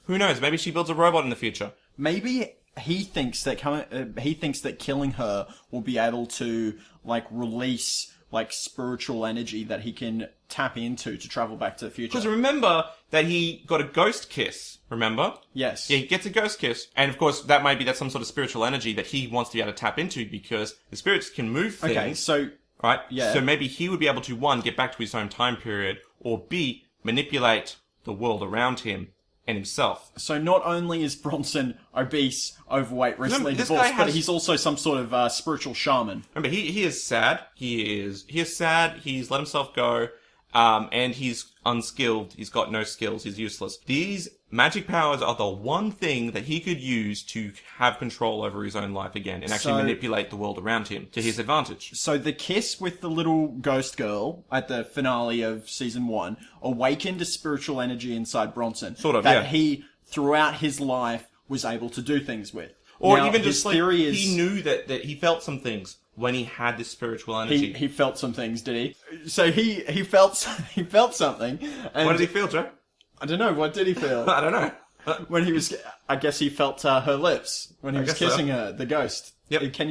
Who knows? Maybe she builds a robot in the future.
Maybe he thinks that killing her will be able to like release like spiritual energy that he can tap into to travel back to the future.
Because remember that he got a ghost kiss, remember?
Yes.
Yeah, he gets a ghost kiss. And of course, that's some sort of spiritual energy that he wants to be able to tap into because the spirits can move things.
Okay, so...
Right?
Yeah.
So maybe he would be able to, one, get back to his own time period, or B, manipulate the world around him and himself.
So not only is Bronson obese, overweight, recently divorced, but he's also some sort of spiritual shaman.
Remember, he is sad. He is sad. He's let himself go. And he's unskilled. He's got no skills. He's useless. These magic powers are the one thing that he could use to have control over his own life again and actually manipulate the world around him to his advantage.
So the kiss with the little ghost girl at the finale of season 1 awakened a spiritual energy inside Bronson.
Sort of,
that he, throughout his life, was able to do things with.
Or
now,
even just like, he knew that he felt some things when he had this spiritual energy.
He felt some things, did he? So he felt something. And
what did he feel, Joe?
I don't know. What did he feel?
I don't know.
when he was, I guess he felt her lips when he was kissing her, the ghost.
Yep.
Can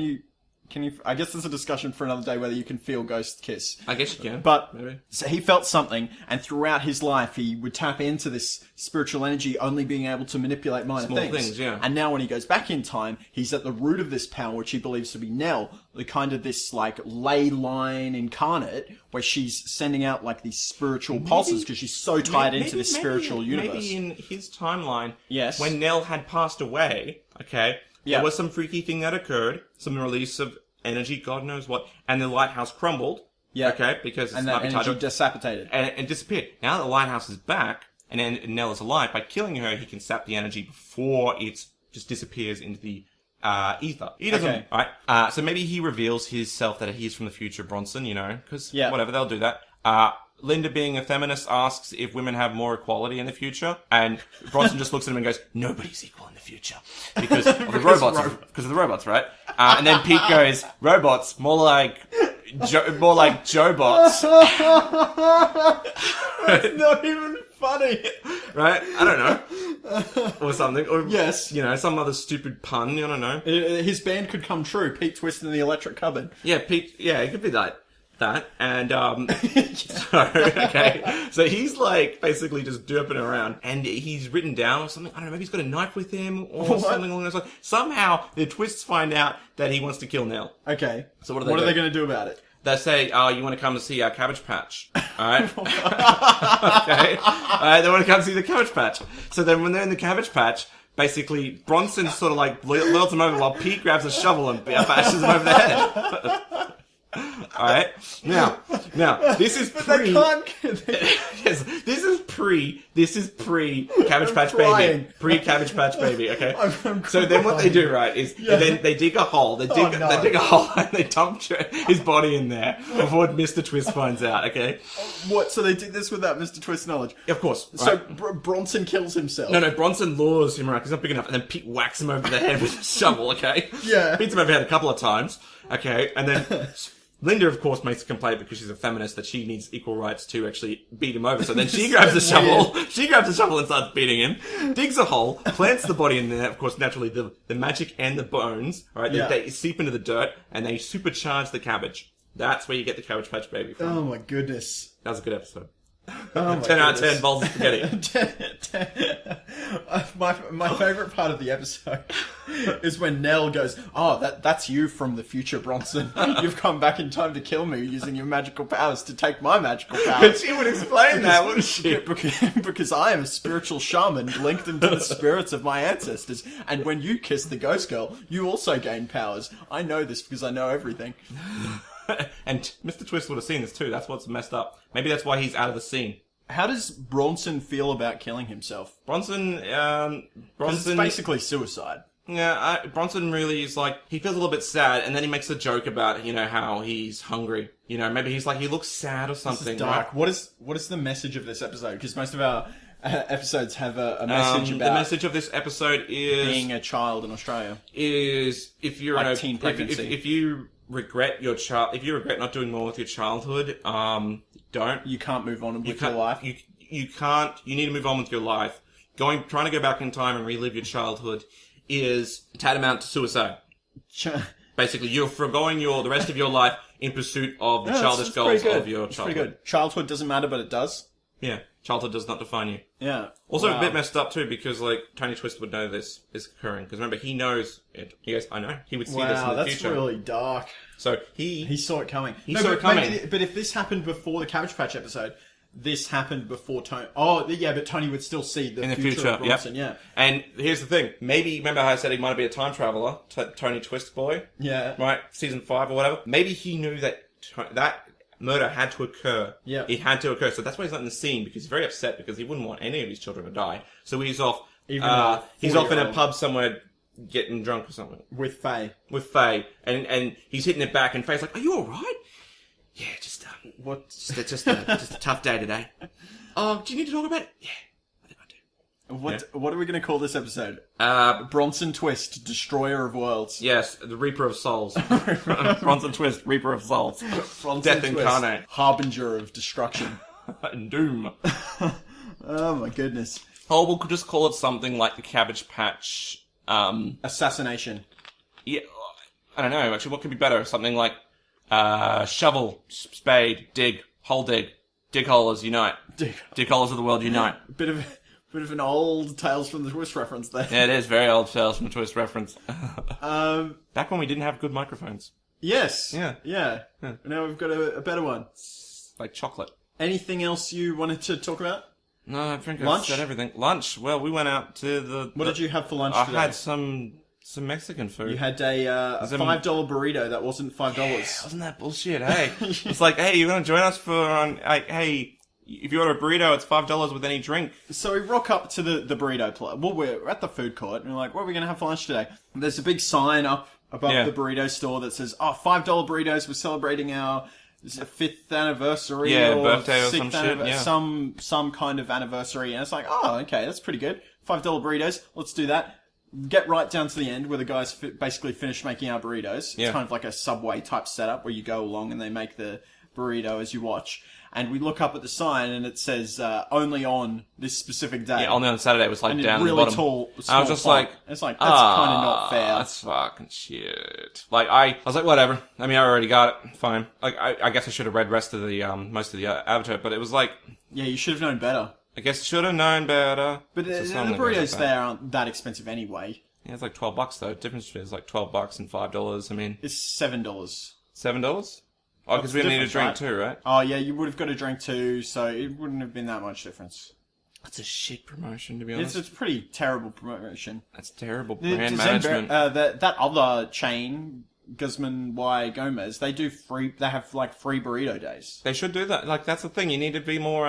you, I guess there's a discussion for another day whether you can feel ghost kiss.
I guess you can.
But,
maybe.
So he felt something, and throughout his life he would tap into this spiritual energy, only being able to manipulate minor
Small things, yeah.
And now when he goes back in time, he's at the root of this power, which he believes to be Nell, the kind of this, like, ley line incarnate, where she's sending out, like, these spiritual pulses, because she's so tied into this spiritual universe.
Maybe in his timeline,
yes,
when Nell had passed away, okay,
yeah.
there was some freaky thing that occurred, some release of energy, God knows what, and the lighthouse crumbled.
Yeah.
Okay, because
and that energy dissipated.
And it disappeared. Now that the lighthouse is back, and Nell is alive, by killing her, he can sap the energy before it just disappears into the ether. He doesn't.
Okay.
Alright. So maybe he reveals himself that he's from the future Bronson, because whatever, they'll do that. Linda, being a feminist, asks if women have more equality in the future, and Bronson just looks at him and goes, "Nobody's equal in the future because of the robots. Because of the robots, right?" And then Pete goes, "Robots, more like Joe-bots."
It's not even funny,
right? I don't know, or something, or
yes,
some other stupid pun. I don't know.
His band could come true. Pete Twist in the Electric Cupboard.
Yeah, Pete. Yeah, it could be that. And so he's like basically just derping around, and he's written down or something. I don't know, maybe he's got a knife with him or something along those lines. Somehow the Twists find out that he wants to kill Nell.
Okay,
so what
are they going to do about it?
They say, "Oh, you want to come to see our Cabbage Patch?" Alright? Okay. Alright, they want to come see the Cabbage Patch. So then when they're in the Cabbage Patch, basically Bronson sort of like lures them over while Pete grabs a shovel and bashes them over the head. Alright? Now, this is pre... yes, this is pre Cabbage Patch Baby. Pre-Cabbage Patch Baby, okay? So then what they do, right, is then they dig a hole. They dig a hole and they dump his body in there before Mr. Twist finds out, okay?
What, so they did this without Mr. Twist's knowledge?
Of course.
So Bronson kills himself?
No, Bronson lures him around because he's not big enough, and then Pete whacks him over the head with a shovel, okay?
Yeah.
Beats him over the head a couple of times, okay? And then... Linda, of course, makes a complaint because she's a feminist that she needs equal rights to actually beat him over. So then she grabs a shovel. She grabs a shovel and starts beating him. Digs a hole, plants the body in there. Of course, naturally, the magic and the bones, right? They seep into the dirt and they supercharge the cabbage. That's where you get the Cabbage Patch Baby from.
Oh my goodness.
That was a good episode.
Oh
10 out of 10 bowls of spaghetti.
My favourite part of the episode is when Nell goes, "Oh, that's you from the future, Bronson. You've come back in time to kill me using your magical powers to take my magical powers."
But she would explain that, wouldn't she?
Because I am a spiritual shaman linked into the spirits of my ancestors, and when you kiss the ghost girl, you also gain powers. I know this because I know everything.
And Mr. Twist would have seen this too. That's what's messed up. Maybe that's why he's out of the scene.
How does Bronson feel about killing himself?
Bronson,
it's basically suicide.
Yeah, Bronson really is like, he feels a little bit sad, and then he makes a joke about, how he's hungry. Maybe he's like, he looks sad or something.
This is dark.
Right?
What is the message of this episode? Because most of our episodes have a message about...
The message of this episode is...
being a child in Australia.
Is, if you're
like teen pregnancy.
If you regret your if you regret not doing more with your childhood, don't.
You can't move on with your life.
You can't. You need to move on with your life. Trying to go back in time and relive your childhood is tantamount to suicide. Basically, you're foregoing the rest of your life in pursuit of the childish goals of your childhood.
Pretty good. Childhood doesn't matter, but it does.
Yeah. Childhood does not define you.
Yeah.
Also a bit messed up too, because Tony Twist would know this is occurring. Because remember, he knows it. He goes, "I know." He would see this in the future.
That's really dark.
So he
saw it coming.
He saw it coming.
But if this happened before the Cabbage Patch episode, this happened before Tony. Oh, yeah, but Tony would still see the future of Bronson. Yep. Yeah.
And here's the thing. Maybe, remember how I said he might be a time traveler, Tony Twist boy?
Yeah.
Right? Season 5 or whatever. Maybe he knew that murder had to occur.
Yeah.
It had to occur. So that's why he's not in the scene, because he's very upset because he wouldn't want any of his children to die. So he's off. He's off in a pub somewhere getting drunk or something.
With Faye.
And he's hitting it back, and Faye's like, "Are you alright?" "Yeah, just just a tough day today." "Oh, do you need to talk about it?" "Yeah, I think I do."
What are we going to call this episode? Bronson Twist, Destroyer of Worlds.
Yes, the Reaper of Souls. Bronson Twist, Reaper of Souls. Death incarnate.
Harbinger of destruction.
And doom.
Oh my goodness.
Oh, we'll just call it something like the Cabbage Patch,
Assassination.
Yeah, I don't know, actually, what could be better? Something like, shovel, spade, dig, hole dig, dig holers unite. Dig holers of the world unite.
Bit of an old Tales from the Twist reference there.
Yeah, it is very old Tales from the Twist reference. Back when we didn't have good microphones.
Yes.
Yeah.
Now we've got a better one.
Like chocolate.
Anything else you wanted to talk about?
No, I think I've
Lunch?
said everything. Lunch? Well, we went out to the...
What did you have for lunch
I
today?
had some Mexican food.
You had a $5 burrito that wasn't $5.
Yeah, wasn't that bullshit, hey? It's like, hey, you're going to join us for... hey, if you order a burrito, it's $5 with any drink.
So we rock up to the burrito place. Well, we're at the food court, and we're like, what are we going to have for lunch today? And there's a big sign up above the burrito store that says, $5 burritos, we're celebrating our... Is it 5th anniversary?
Yeah, birthday or some shit, yeah.
Some kind of anniversary. And it's like, oh, okay, that's pretty good. $5 burritos, let's do that. Get right down to the end where the guys basically finished making our burritos. It's kind of like a Subway type setup where you go along and they make the burrito as you watch. And we look up at the sign and it says, only on this specific day.
Yeah, only on Saturday. It was like
and
down
really
the bottom.
Tall,
I was just like...
It's like, that's kind of not fair.
That's fucking shit. Like, I was like, whatever. I mean, I already got it. Fine. Like, I guess I should have read rest of the, most of the advertisement, but it was like...
Yeah, you should have known better.
I guess I should have known better.
But the burritos there aren't that expensive anyway.
Yeah, it's like $12 though. The difference is like $12 and $5. I mean...
It's $7.
$7? Oh, because we need a drink too, right?
Oh, yeah, you would have got a drink too, so it wouldn't have been that much difference.
That's a shit promotion, to be honest.
It's a pretty terrible promotion.
That's terrible brand management.
That other chain, Guzman Y Gomez, they have like free burrito days.
They should do that. Like, that's the thing. You need to be more,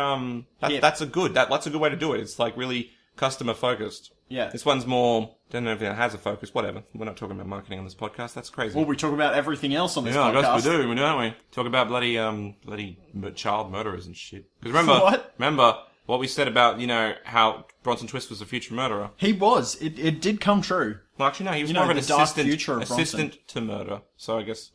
that's a good way to do it. It's like really customer focused.
Yeah.
This one's more, don't know if it has a focus, whatever. We're not talking about marketing on this podcast. That's crazy.
Well, we talk about everything else on this podcast.
Yeah, I guess we do, don't we? Talk about bloody child murderers and shit. Because remember what we said about, how Bronson Twist was a future murderer?
He was. It did come true.
Well, actually, no, he was more of an assistant to murder. So I guess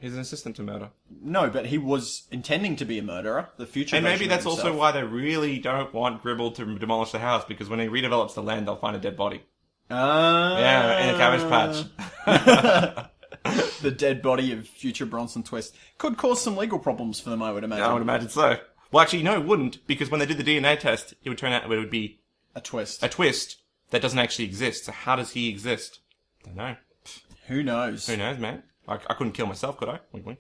he's an assistant to murder.
No, but he was intending to be a murderer. The future.
And maybe that's also why they really don't want Gribble to demolish the house, because when he redevelops the land, they'll find a dead body. Yeah, in a cabbage patch.
The dead body of future Bronson Twist could cause some legal problems for them, I would imagine.
I would imagine so. Well, actually, no, it wouldn't, because when they did the DNA test, it would turn out it would be
a twist.
A twist that doesn't actually exist. So how does he exist? Don't know.
Who knows?
Who knows, man? I couldn't kill myself, could I? Wink, wink.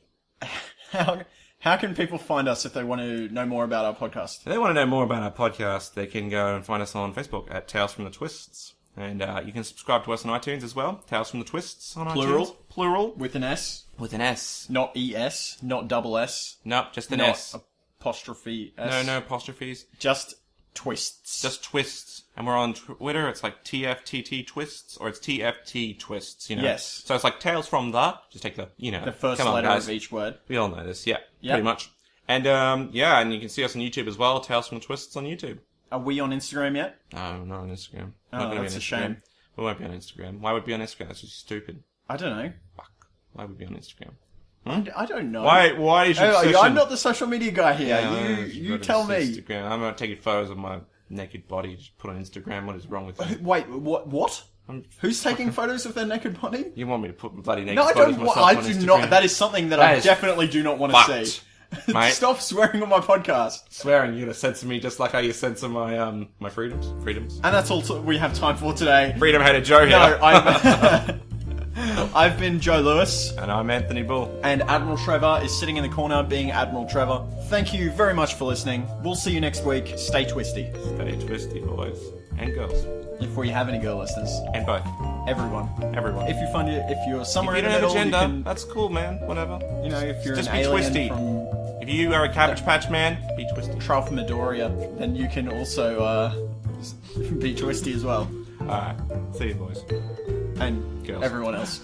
How can people find us if they want to know more about our podcast?
If they want to know more about our podcast, they can go and find us on Facebook at Tales from the Twists. And you can subscribe to us on iTunes as well. Tales from the Twists on iTunes. Plural.
With an S.
With an S.
Not ES. Not double S.
Nope, just an S.
Apostrophe S.
No apostrophes.
Just twists.
Just twists. And we're on Twitter. It's like TFTT Twists, or it's TFT Twists,
Yes.
So it's like Tales from the... Just take the,
the first letter of each word.
We all know this, yeah. Pretty much. And, and you can see us on YouTube as well. Tales from the Twists on YouTube.
Are we on Instagram yet?
No, not on Instagram.
Oh, that's a shame.
We won't be on Instagram. Why would we be on Instagram? That's just stupid.
I don't know.
Fuck. Why would we be on Instagram?
I don't know.
Why is your obsession?
I'm not the social media guy here.
Yeah,
you tell me.
Instagram. I'm not taking photos of my naked body just put on Instagram. What is wrong with you?
Wait, what? Who's taking photos of their naked body?
You want me to put bloody naked
photos
of myself on Instagram?
I do not. That is something that I definitely do not want to see.
Mate.
Stop swearing on my podcast.
Swearing, you're gonna censor me just like how you censor my my freedoms.
And that's all we have time for today.
Freedom Hater Joe here.
No, I've been Joe Lewis.
And I'm Anthony Bull.
And Admiral Trevor is sitting in the corner being Admiral Trevor. Thank you very much for listening. We'll see you next week. Stay twisty.
Stay twisty, boys. And girls.
If we have any girl listeners.
And both.
Everyone.
If
you find it, if you're somewhere
if you
in the
don't
middle,
have a gender, that's cool, man. Whatever.
If you're
just
an
be
alien
twisty.
from...
If you are a Cabbage Patch man, be twisty.
Tralfamadorian, then you can also be twisty as well.
Alright. See you, boys.
And
girls.
Everyone else.